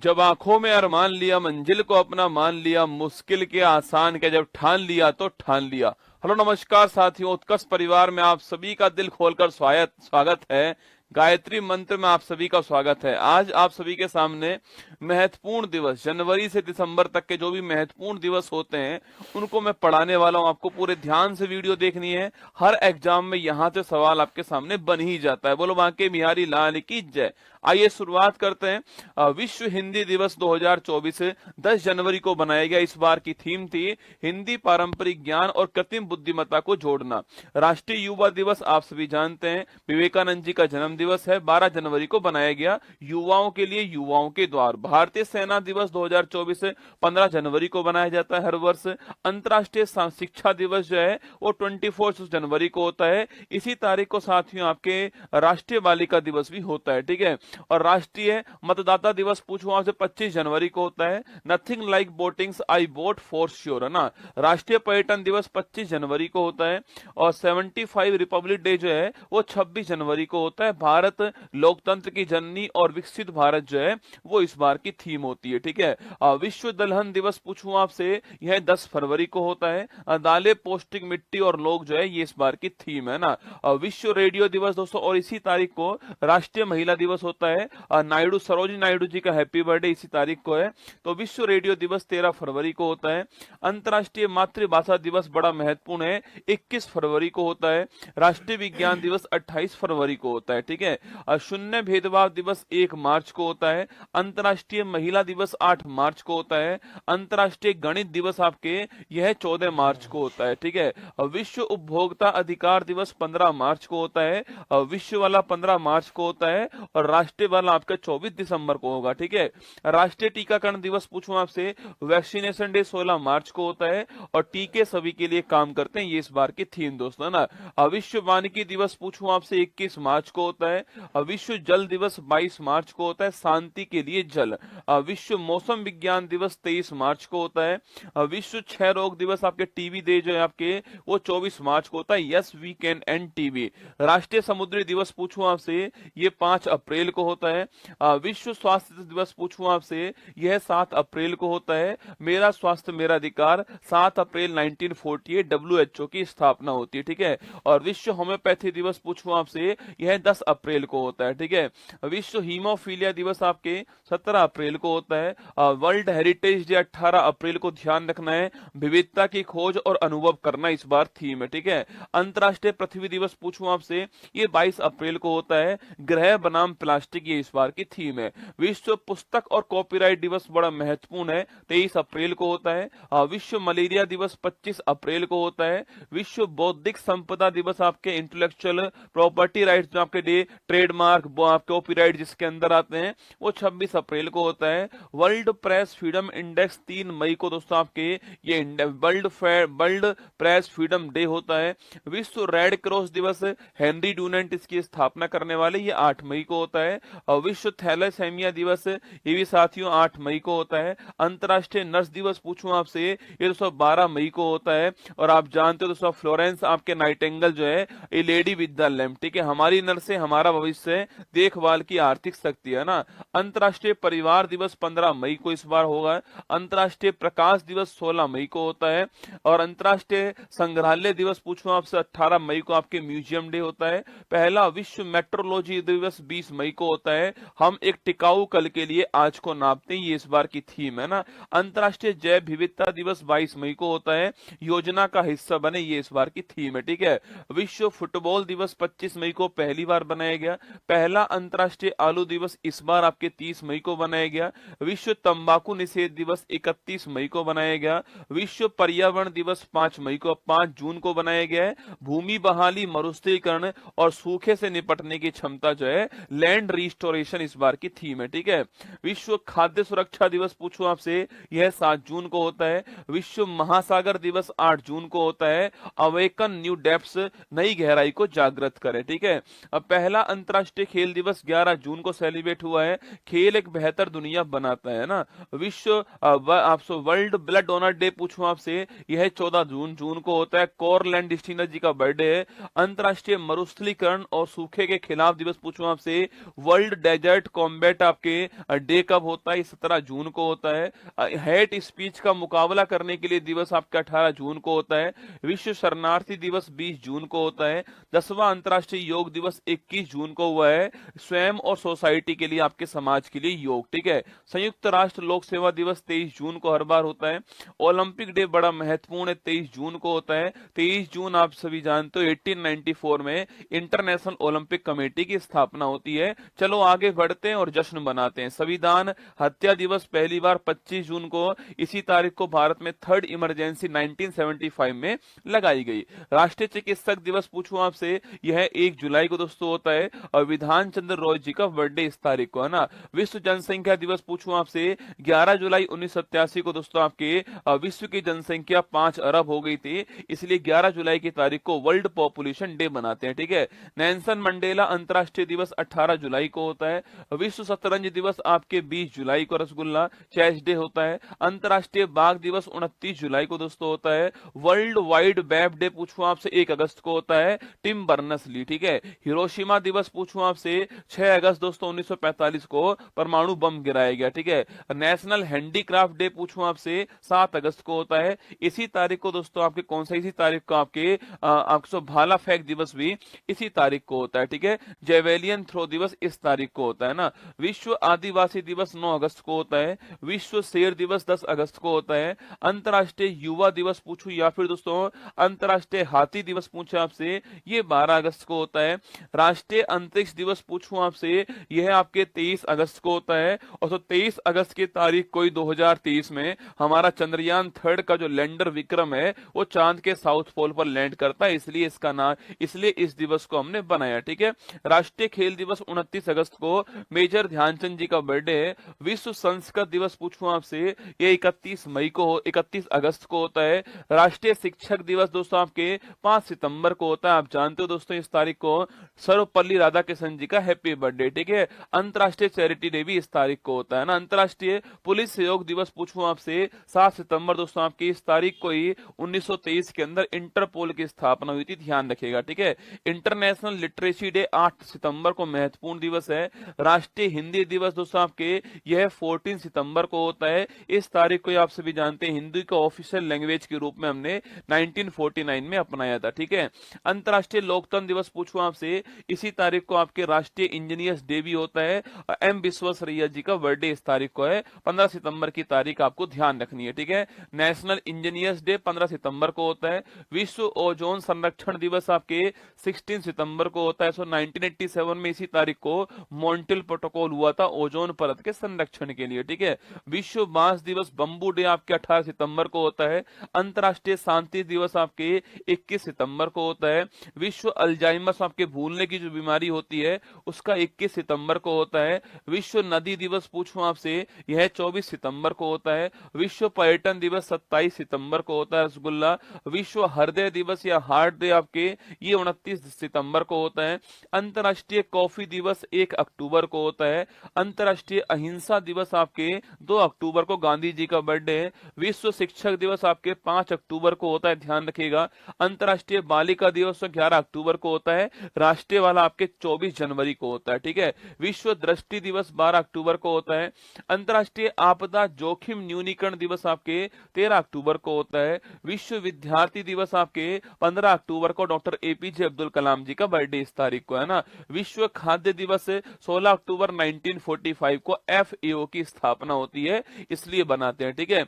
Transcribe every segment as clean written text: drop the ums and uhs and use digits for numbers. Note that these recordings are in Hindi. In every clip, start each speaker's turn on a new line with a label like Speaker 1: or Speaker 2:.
Speaker 1: जब आंखों में अरमान लिया, मंजिल को अपना मान लिया, मुश्किल के आसान के जब ठान लिया तो ठान लिया। हेलो नमस्कार साथियों, उत्कर्ष परिवार में आप सभी का दिल खोलकर स्वागत है। गायत्री मंत्र में आप सभी का स्वागत है। आज आप सभी के सामने महत्वपूर्ण दिवस, जनवरी से दिसंबर तक के जो भी महत्वपूर्ण दिवस होते हैं उनको मैं पढ़ाने वाला हूं। आपको पूरे ध्यान से वीडियो देखनी है। हर एग्जाम में यहाँ से सवाल आपके सामने बन ही जाता है। बोलो बांके बिहारी लाल की जय। आइए शुरुआत करते हैं। विश्व हिंदी दिवस 2024 10 जनवरी को बनाया गया। इस बार की थीम थी हिंदी पारंपरिक ज्ञान और कृत्रिम बुद्धिमत्ता को जोड़ना। राष्ट्रीय युवा दिवस आप सभी जानते हैं, विवेकानंद जी का जन्म दिवस है, 12 जनवरी को बनाया गया। युवाओं के लिए युवाओं के द्वार। भारतीय सेना दिवस 2024 15 जनवरी को बनाया जाता है हर वर्ष। अंतर्राष्ट्रीय शिक्षा दिवस जो है वो 24 जनवरी को होता है। इसी तारीख को साथियों आपके राष्ट्रीय बालिका दिवस भी होता है, ठीक है। और राष्ट्रीय मतदाता दिवस पूछूं आपसे 25 जनवरी को होता है। Nothing like votings, I vote for sure, है ना। राष्ट्रीय पर्यटन दिवस 25 जनवरी को होता है। और 75 रिपब्लिक डे जो है वो 26 जनवरी को होता है। भारत लोकतंत्र की जननी और विकसित भारत जो है वो इस बार की थीम होती है, ठीक है। विश्व दलहन दिवस पूछूं आपसे, यह 10 फरवरी को होता है। दालें पौष्टिक, मिट्टी और लोग जो है ये इस बार की थीम है ना। विश्व रेडियो दिवस दोस्तों, और इसी तारीख को राष्ट्रीय महिला दिवस होता है। नायडू, सरोजिनी नायडू जी का हैप्पी बर्थडे इसी तारीख को है। तो विश्व रेडियो दिवस 13 फरवरी को होता है। अंतर्राष्ट्रीय मातृभाषा दिवस बड़ा महत्वपूर्ण है, 21 फरवरी को होता है। राष्ट्रीय विज्ञान दिवस 28 फरवरी को होता है, ठीक है। शून्य भेदभाव दिवस 1 मार्च को होता है। अंतर्राष्ट्रीय महिला दिवस 8 मार्च को होता है। अंतर्राष्ट्रीय गणित दिवस आपके यह 14 मार्च को होता है, ठीक है। विश्व उपभोक्ता अधिकार दिवस 15 मार्च को होता है। विश्व वाला 15 मार्च को होता है और राष्ट्रीय वाला आपका 24 दिसंबर को होगा, ठीक है। राष्ट्रीय टीकाकरण दिवस पूछूं आपसे, वैक्सीनेशन डे 16 मार्च को होता है। और टीके सभी के लिए काम करते हैं, ये इस बार की थीम दोस्तों ना। विश्व वानिकी दिवस पूछूं आपसे 21 मार्च को होता है। विश्व जल दिवस 22 मार्च को होता है, शांति के लिए जल। विश्व मौसम विज्ञान दिवस 23 मार्च को होता है। विश्व क्षय रोग दिवस आपके टीबी डे जो है आपके वो 24 मार्च को होता है। Yes we can end TB. राष्ट्रीय समुद्री दिवस पूछूं आपसे, ये 5 अप्रैल को होता है। विश्व स्वास्थ्य दिवस पूछूं आपसे, यह 7 अप्रैल को होता है। मेरा स्वास्थ्य मेरा अधिकार 7 अप्रैल 1948 WHO की स्थापना होती है, ठीक है। और विश्व होम्योपैथी दिवस पूछूं आपसे, यह 10 अप्रैल को होता है, ठीक है। विश्व हीमोफीलिया दिवस आपके 17 अप्रैल को होता है। वर्ल्ड हेरिटेज डे 18 अप्रैल को, ध्यान रखना है, विविधता की खोज और अनुभव करना इस बार थीम है, ठीक है। अंतर्राष्ट्रीय पृथ्वी दिवस पूछूं आपसे, ये 22 अप्रैल को होता है। ग्रह बनाम प्लास्टिक, ये इस बार की थीम है। विश्व पुस्तक और कॉपीराइट दिवस बड़ा महत्वपूर्ण है, 23 अप्रैल को होता है। विश्व मलेरिया दिवस 25 अप्रैल को होता है। विश्व बौद्धिक संपदा दिवस आपके इंटेलेक्चुअल प्रॉपर्टी राइट्स जो आपके डे, ट्रेडमार्क, कॉपीराइट जिसके अंदर आते हैं, वो 26 अप्रैल को होता है। वर्ल्ड प्रेस फ्रीडम इंडेक्स 3 मई को दोस्तों आपके ये वर्ल्ड प्रेस फ्रीडम डे होता है। विश्व रेड क्रॉस दिवस, हेनरी डूनेंट इसकी स्थापना करने वाले, ये 8 मई को होता है। और विश्व थैलेसेमिया दिवस ये भी साथियों 8 मई को होता है। अंतर्राष्ट्रीय नर्स दिवस पूछूं आपसे, ये दोस्तों 12 मई को होता है। और आप जानते हो दोस्तों फ्लोरेंस आपके नाइटिंगेल जो है ये लेडी विद द लैम्प, ठीक है। हमारी नर्सें हमारा भविष्य, देखभाल की आर्थिक शक्ति, है ना। अंतर्राष्ट्रीय परिवार दिवस 15 मई को इस बार होगा। अंतर्राष्ट्रीय प्रकाश दिवस 16 मई को होता है। और अंतर्राष्ट्रीय संग्रहालय दिवस पूछूं आपसे 18 मई को आपके म्यूजियम डे होता है। पहला विश्व मेट्रोलॉजी दिवस 20 मई को होता है। हम एक टिकाऊ कल के लिए आज को नापते हैं, ये इस बार की थीम है ना। अंतर्राष्ट्रीय जैव विविधता दिवस 22 मई को होता है। योजना का हिस्सा बने, ये इस बार की थीम है, ठीक है। विश्व फुटबॉल दिवस 25 मई को पहली बार बनाया गया। पहला अंतर्राष्ट्रीय आलू दिवस इस बार आपके 30 मई को बनाया गया। विश्व तंबाकू निषेध दिवस 31 मई को बनाया गया। विश्व पर्यावरण दिवस 5 मई को 5 जून को बनाया गया है। भूमि बहाली, मरुस्थलीकरण और सूखे से निपटने की क्षमता जो है, लैंड रिस्टोरेशन इस बार की थीम है, ठीक है। विश्व खाद्य सुरक्षा दिवस पूछूं आपसे, यह 7 जून को होता है। विश्व महासागर दिवस 8 जून को होता है। अवेकन न्यू डेप्थ्स, नई गहराई को जागृत करें, ठीक है। अब पहला अंतर्राष्ट्रीय खेल दिवस 11 जून को सेलिब्रेट हुआ है। खेल एक बेहतर दुनिया बनाता है ना। विश्व आपसे वर्ल्ड ब्लड डोनर डे पूछूं आपसे, यह 14 जून को होता है। कोरलैंड डिस्टिनर जी का बर्थडे है। अंतर्राष्ट्रीय मरुस्थलीकरण और सूखे के खिलाफ दिवस पूछूं आपसे, वर्ल्ड डेजर्ट कॉम्बैट आपके डे कब होता है? 17 जून को होता है। हेट स्पीच का मुकाबला करने के लिए दिवस आपका 18 जून को होता है। विश्व शरणार्थी दिवस 20 जून को होता है। 10वां अंतर्राष्ट्रीय योग दिवस 21 जून को हुआ है। स्वयं और सोसाइटी के लिए, आपके समाज के लिए योग, ठीक है। संयुक्त राष्ट्र लोक सेवा दिवस 23 जून को हर बार होता है। ओलंपिक डे बड़ा महत्वपूर्ण है, 23 जून को होता है। 23 जून आप सभी जानते हो 1894 में इंटरनेशनल ओलंपिक कमेटी की स्थापना होती है। चलो आगे बढ़ते हैं और जश्न मनाते हैं। संविधान हत्या दिवस पहली बार 25 जून को इसी तारीख को भारत में थर्ड इमरजेंसी 1975 में लगाई गई। राष्ट्रीय चिकित्सक दिवस पूछूं आपसे, यह 1 जुलाई को दोस्तों होता है और विधान चंद्र रॉय जी का बर्थडे इस तारीख को है ना। विश्व जनसंख्या दिवस पूछूं आपसे, 11 जुलाई 1987 को दोस्तों आपके विश्व की जनसंख्या 5 अरब हो गई थी, इसलिए 11 जुलाई की तारीख को वर्ल्ड पॉपुलेशन डे मनाते हैं, ठीक है। नेल्सन मंडेला अंतर्राष्ट्रीय दिवस 18 जुलाई को होता है। विश्व शतरंज दिवस आपके 20 जुलाई को रसगुल्ला चेस डे होता है। अंतर्राष्ट्रीय बाघ दिवस 29 जुलाई को दोस्तों होता है। वर्ल्ड वाइड वेब डे पूछूं आपसे 1 अगस्त को होता है, टिम बर्नस ली, ठीक है। हिरोशिमा दिवस पूछूं आपसे 6 अगस्त दोस्तों 1945 को परमाणु बम गिराया गया, ठीक है। नेशनल हैंडीक्राफ्ट डे पूछूं आपसे 7 अगस्त को होता है। इसी तारीख को दोस्तों आपके कौन सा, इसी तारीख को आपके आपको भाला फेंक दिवस भी इसी तारीख को होता है, ठीक है। जेवेलियन थ्रो दिवस इस तारीख को होता है ना। विश्व आदिवासी दिवस 9 अगस्त को होता है। विश्व शेर दिवस 10 अगस्त को होता है। अंतर्राष्ट्रीय युवा दिवस पूछूं या फिर दोस्तों अंतर्राष्ट्रीय हाथी दिवस पूछे आपसे, ये 12 अगस्त को होता है। राष्ट्रीय अंतरिक्ष दिवस पूछूं आपसे, यह आपके 23 अगस्त को होता है। और तो 23 अगस्त की तारीख को 2023 में हमारा चंद्रयान 3 का जो लैंडर विक्रम है वो चांद के साउथ पोल पर लैंड करता है, इसलिए इसका नाम, इसलिए इस दिवस को हमने बनाया, ठीक है। राष्ट्रीय खेल दिवस 29 अगस्त को मेजर ध्यानचंद जी का बर्थडे है। विश्व संस्कृत दिवस पूछूं आपसे, ये 31 अगस्त को होता है। राष्ट्रीय शिक्षक दिवस दोस्तों आपके 5 सितंबर को होता है। आप जानते हो दोस्तों इस तारीख को सर्वपल्ली राधाकृष्णन जी का हैप्पी बर्थडे, ठीक है। अंतर्राष्ट्रीय चैरिटी डे भी इस तारीख को होता है ना। अंतर्राष्ट्रीय पुलिस सहयोग दिवस पूछूं आपसे 7 सितंबर दोस्तों आपकी इस तारीख को ही 1923 के अंदर इंटरपोल की स्थापना हुई थी, ध्यान रखिएगा, ठीक है। इंटरनेशनल लिटरेसी डे 8 सितंबर को महत्वपूर्ण दिवस है। राष्ट्रीय हिंदी दिवस दोस्तों आपके यह 14 सितंबर को होता है। इस तारीख को आप सभी जानते हैं हिंदी को ऑफिशियल लैंग्वेज के रूप में हमने 1949 में अपनाया था, ठीक है। अंतर्राष्ट्रीय लोकतंत्र दिवस पूछूं आपसे, इसी तारीख को आपके राष्ट्रीय इंजीनियर्स डे भी होता है। एम विश्वेश्वरैया जी का बर्थडे इस तारीख को है। 15 सितंबर की तारीख आपको ध्यान रखनी है, ठीक है। नेशनल इंजीनियर्स डे 15 सितंबर को होता है। विश्व ओजोन संरक्षण दिवस आपके 16 सितंबर को होता है। 1987 में इसी तारीख को मॉन्ट्रियल प्रोटोकॉल हुआ था ओजोन परत के संरक्षण के लिए, ठीक है। विश्व बांस दिवस बंबू डे आपके 18 सितंबर को होता है। अंतर्राष्ट्रीय शांति दिवस आपके 21 सितंबर को होता है। विश्व अल्जाइमर्स आपके भूलने की जो बीमारी होती है उसका 21 सितंबर को होता है। विश्व नदी दिवस पूछूं आपसे, यह 24 सितंबर को होता है। विश्व पर्यटन दिवस 27 सितंबर को होता है रसगुल्ला। विश्व हृदय दिवस या हार्ट डे आपके ये 29 सितंबर को होता है। अंतर्राष्ट्रीय कॉफी दिवस 1 अक्टूबर को होता है। अंतर्राष्ट्रीय अहिंसा दिवस आपके 2 अक्टूबर को गांधी जी का बर्थडे है। विश्व शिक्षक दिवस आपके 5 अक्टूबर को होता है, ध्यान रखिएगा। अंतर्राष्ट्रीय बालिका दिवस 11 अक्टूबर को होता है। राष्ट्रीय वाला आपके 24 जनवरी को होता है, ठीक है। विश्व दृष्टि दिवस 12 अक्टूबर को होता है। अंतर्राष्ट्रीय आपदा जोखिम न्यूनीकरण दिवस आपके 13 अक्टूबर को होता है। विश्व विद्यार्थी दिवस आपके 15 अक्टूबर को डॉक्टर एपीजे अब्दुल कलाम जी का बर्थडे इस तारीख को है ना। विश्व खाद्य दिवस 16 अक्टूबर 1945 को एफएओ की स्थापना होती है, इसलिए बनाते हैं, ठीक है।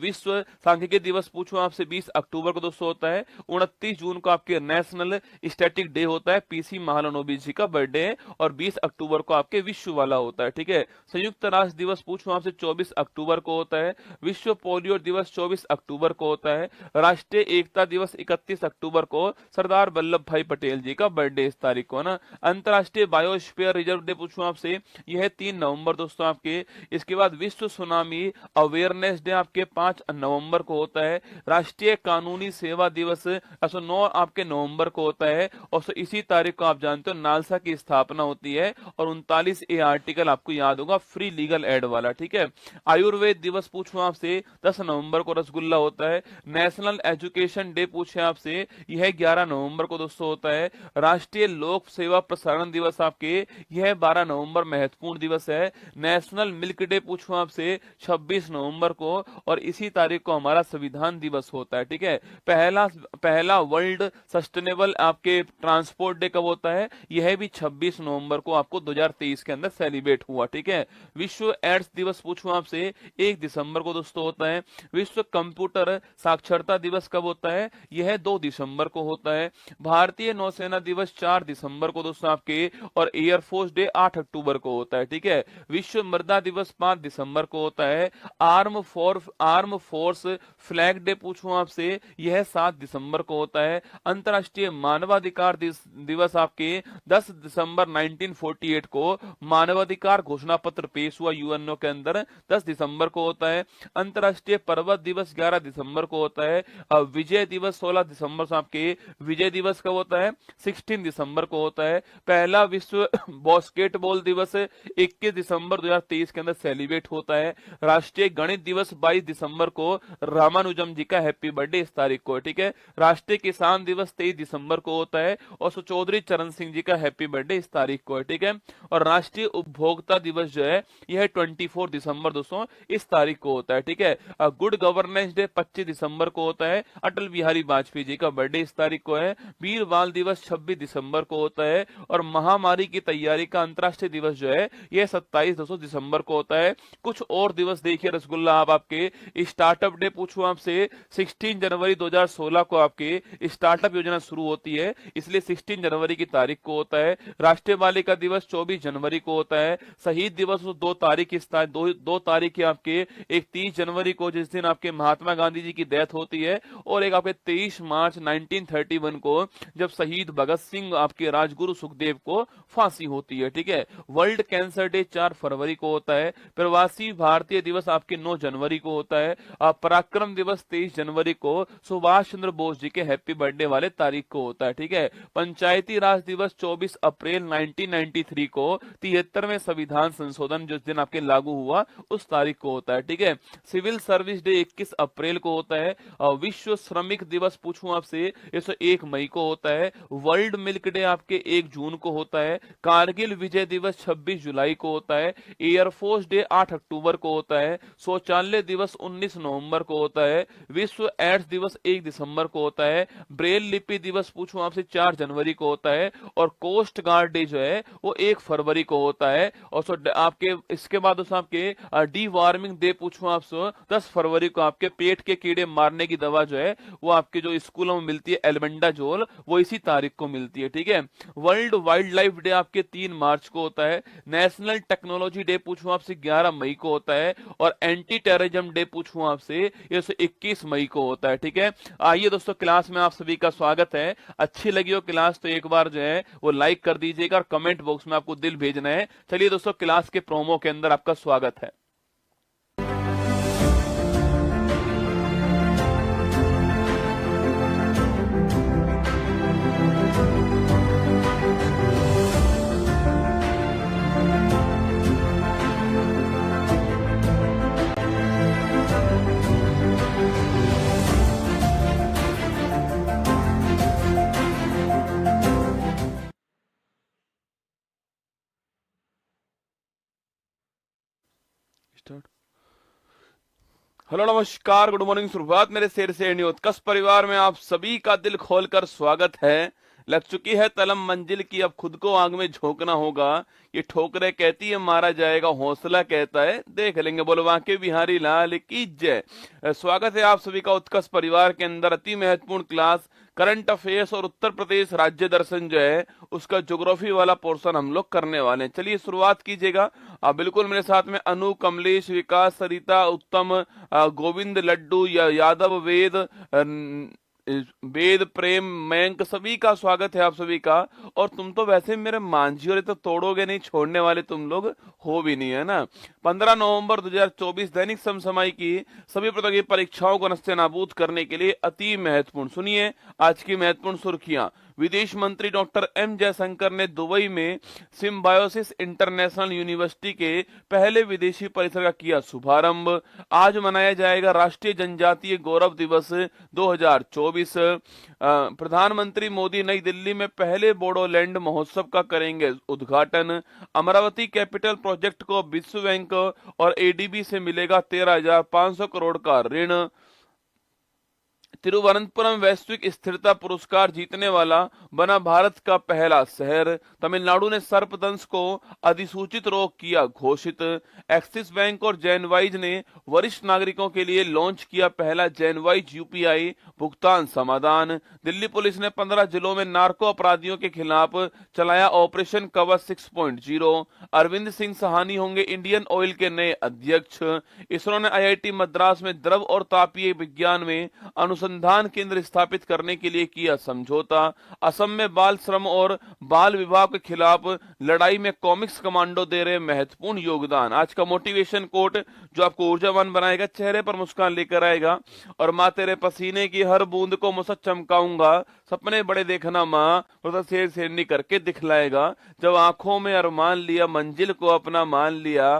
Speaker 1: विश्व सांख्यिकी दिवस पूछो आपसे 20 अक्टूबर को दोस्तों होता है। 29 जून को आपके नेशनल स्टैटिक डे होता है, पीसी महालनोबिस जी का बर्थडे है। और 20 अक्टूबर को आपके विश्व वाला होता है, ठीक है। संयुक्त राष्ट्र दिवस पूछो आपसे 24 अक्टूबर को होता है। विश्व पोलियो दिवस 24 अक्टूबर को होता है। राष्ट्रीय एकता दिवस 31 अक्टूबर को सरदार वल्लभ भाई पटेल जी का बर्थडे इस तारीख को है ना। अंतर्राष्ट्रीय बायोस्फीयर रिजर्व डे पूछूं आपसे, यह 3 नवंबर दोस्तों आपके। इसके बाद विश्व सुनामी अवेयरनेस डे आपके 5 नवंबर को होता है। राष्ट्रीय कानूनी सेवा दिवस 9 आपके नवंबर को होता है। और इसी तारीख को आप जानते हो नालसा की स्थापना होती है। और 39A आर्टिकल आपको याद होगा फ्री लीगल एड वाला, ठीक है। आयुर्वेद दिवस पूछूं आपसे 10 नवंबर को रसगुल्ला होता है। नेशनल एजुकेशन डे पूछे आपसे, यह 11 नवंबर को दोस्तों होता है। राष्ट्रीय लोक सेवा प्रसारण दिवस आपके यह 12 नवंबर महत्वपूर्ण दिवस है। नेशनल मिल्क डे पूछूं आपसे 26 नवंबर को, और इसी तारीख को हमारा संविधान दिवस होता है। ठीक है, पहला पहला वर्ल्ड सस्टेनेबल आपके ट्रांसपोर्ट डे कब होता है? यह भी 26 नवंबर को आपको 2023 के अंदर सेलिब्रेट हुआ। ठीक है, विश्व एड्स दिवस पूछूं आपसे 1 दिसंबर को दोस्तों होता है। विश्व कंप्यूटर साक्षरता दिवस कब होता है? यह 2 दिसंबर को होता है। भारतीय नौसेना दिवस 4 दिसंबर को दोस्तों आपके, और एयरफोर्स डे 8 अक्टूबर को होता है। ठीक है, विश्व मृदा दिवस 5 दिसंबर को होता है। आर्म फोर्स फ्लैग डे पूछूं आपसे, यह 7 दिसंबर को होता है। अंतर्राष्ट्रीय मानवाधिकार दिवस आपके 10 दिसंबर 1948 को मानवाधिकार घोषणा पत्र पेश हुआ यूएनओ के अंदर, 10 दिसंबर को होता है। अंतर्राष्ट्रीय पर्वत दिवस 11 दिसंबर को होता है। विजय दिवस 16 दिसंबर से आपके, विजय दिवस कब होता है? 16 दिसंबर को होता है। पहला विश्व बास्केटबॉल दिवस 21 दिसंबर 2023 के अंदर सेलिब्रेट होता है। राष्ट्रीय गणित दिवस 22 दिसंबर को, रामानुजम जी का हैप्पी बर्थडे इस तारीख को है। ठीक है, राष्ट्रीय किसान दिवस 23 दिसंबर को होता है, और चौधरी चरण सिंह जी का हैप्पी बर्थडे इस तारीख को है। ठीक है, और राष्ट्रीय उपभोक्ता दिवस जो है यह 24 दिसंबर दोस्तों इस तारीख को होता है। ठीक है, गुड गवर्नेंस डे 25 दिसंबर को होता है। अटल बिहारी वाजपेयी जी का बर्थडे इस तारीख को है। वीर बाल दिवस 26 दिसंबर को होता है, और महामारी की तैयारी का अंतर्राष्ट्रीय दिवस जो है यह 27 दिसंबर को होता है। कुछ और दिवस देखिए रसगुल्ला आप आपके, स्टार्टअप डे पूछूं आपसे 16 जनवरी 2016 को आपके स्टार्टअप योजना शुरू होती है, इसलिए 16 जनवरी की तारीख को होता है। राष्ट्रीय बालिका दिवस 24 जनवरी को होता है। शहीद दिवस 2 तारीख दो तारीख है आपके, एक 30 जनवरी को जिस दिन आपके महात्मा गांधी जी की डेथ होती है, और एक आपके 23 मार्च 1931 को जब शहीद भगत सिंह आपके राजगुरु सुखदेव को फांसी होती है। ठीक है, वर्ल्ड कैंसर डे 4 फरवरी को होता है। प्रवासी भारतीय दिवस आपके 9 जनवरी को होता है। पराक्रम दिवस 23 जनवरी को सुभाष चंद्र बोस जी के हैप्पी बर्थडे वाले तारीख को होता है। ठीक है, पंचायती राज दिवस 24 अप्रैल 1993 को 73वें संविधान संशोधन जिस दिन आपके लागू हुआ उस तारीख को होता है। ठीक है, सिविल सर्विस डे 21 अप्रैल को होता है। विश्व श्रमिक दिवस पूछूं आपसे, ये 1 मई को होता है। वर्ल्ड मिल्क डे आपके 1 जून को होता है। कारगिल विजय दिवस 26 जुलाई को होता है। एयरफोर्स डे 8 अक्टूबर को होता है। शौचालय दिवस 19 नवंबर को होता है। विश्व एड्स दिवस 1 दिसंबर को होता है। ब्रेल लिपि दिवस पूछूं आपसे 4 जनवरी को होता है, और कोस्ट गार्ड डे जो है वो 1 फरवरी को होता है। और आपके इसके बाद आपके डी वार्मिंग डे पूछूं आपसे 10 फरवरी को आपके पेट के कीड़े मारने की दवा जो है वो आपके जो स्कूलों में मिलती है एल्बेंडाजोल, वो इसी तारीख को मिलती है। ठीक है, वर्ल्ड वाइल्ड लाइफ डे आपके 3 मार्च को होता है। नेशनल टेक्नोलॉजी डे पूछूं आपसे 11 मई को होता है, और एंटी टेररिज्म डे पूछूं आपसे ये 21 मई को होता है। ठीक है, आइए दोस्तों क्लास में आप सभी का स्वागत है। अच्छी लगी हो क्लास तो एक बार जो है वो लाइक कर दीजिएगा, और कमेंट बॉक्स में आपको दिल भेजना है। चलिए दोस्तों क्लास के प्रोमो के अंदर आपका स्वागत है। हेलो नमस्कार, गुड मॉर्निंग, सुप्रभात मेरे शेर से उत्कर्ष परिवार में आप सभी का दिल खोलकर स्वागत है। लग चुकी है तलम मंजिल की, अब खुद को आग में झोंकना होगा। ये ठोकरे कहती है मारा जाएगा, हौसला कहता है देख लेंगे। बोलो बांके बिहारी लाल की जय। स्वागत है आप सभी का उत्कर्ष परिवार के अंदर। अति महत्वपूर्ण क्लास करंट अफेयर्स और उत्तर प्रदेश राज्य दर्शन जो है उसका ज्योग्राफी वाला पोर्शन हम लोग करने वाले हैं। चलिए शुरुआत कीजिएगा। बिल्कुल मेरे साथ में अनु, कमलेश, विकास, सरिता, उत्तम, गोविंद, लड्डू, यादव, वेद, प्रेम, मयंक, सभी का स्वागत है आप सभी का। और तुम तो वैसे मेरे मांझी और तो तोड़ोगे नहीं, छोड़ने वाले तुम लोग हो भी नहीं, है ना। 15 नवंबर 2024 दैनिक समसामयिक की सभी प्रकार की परीक्षाओं को नस्तेनाबूद करने के लिए अति महत्वपूर्ण, सुनिए आज की महत्वपूर्ण सुर्खियां। विदेश मंत्री डॉक्टर एम जयशंकर ने दुबई में सिम्बायोसिस इंटरनेशनल यूनिवर्सिटी के पहले विदेशी परिसर का किया शुभारंभ। आज मनाया जाएगा राष्ट्रीय जनजातीय गौरव दिवस 2024। 2024। प्रधानमंत्री मोदी नई दिल्ली में पहले बोडोलैंड महोत्सव का करेंगे उद्घाटन। अमरावती कैपिटल प्रोजेक्ट को विश्व बैंक और एडीबी से मिलेगा 13,500 करोड़ का ऋण। तिरुवनंतपुरम वैश्विक स्थिरता पुरस्कार जीतने वाला बना भारत का पहला शहर। तमिलनाडु ने सर्पदंश को अधिसूचित रोग किया घोषित। एक्सिस बैंक और जैनवाइज ने वरिष्ठ नागरिकों के लिए लॉन्च किया पहला जैनवाइज यूपीआई भुगतान समाधान। दिल्ली पुलिस ने 15 जिलों में नार्को अपराधियों के खिलाफ चलाया ऑपरेशन कवच 6.0। अरविंद सिंह सहानी होंगे इंडियन ऑयल के नए अध्यक्ष। इसरो ने आईआईटी मद्रास में द्रव और तापीय विज्ञान में अनुसंधान केंद्र स्थापित करने के लिए किया समझौता। असम में बाल श्रम और बाल विवाह के खिलाफ लड़ाई में कॉमिक्स कमांडो दे रहे महत्वपूर्ण योगदान। आज का मोटिवेशन कोट जो आपको ऊर्जावान बनाएगा, चेहरे पर मुस्कान लेकर आएगा। और माँ तेरे पसीने की हर बूंद को मुझसे चमकाऊंगा, सपने बड़े देखना माँ, तो शेर शेरनी करके दिखलाएगा। जब आंखों में अरमान लिया, मंजिल को अपना मान लिया,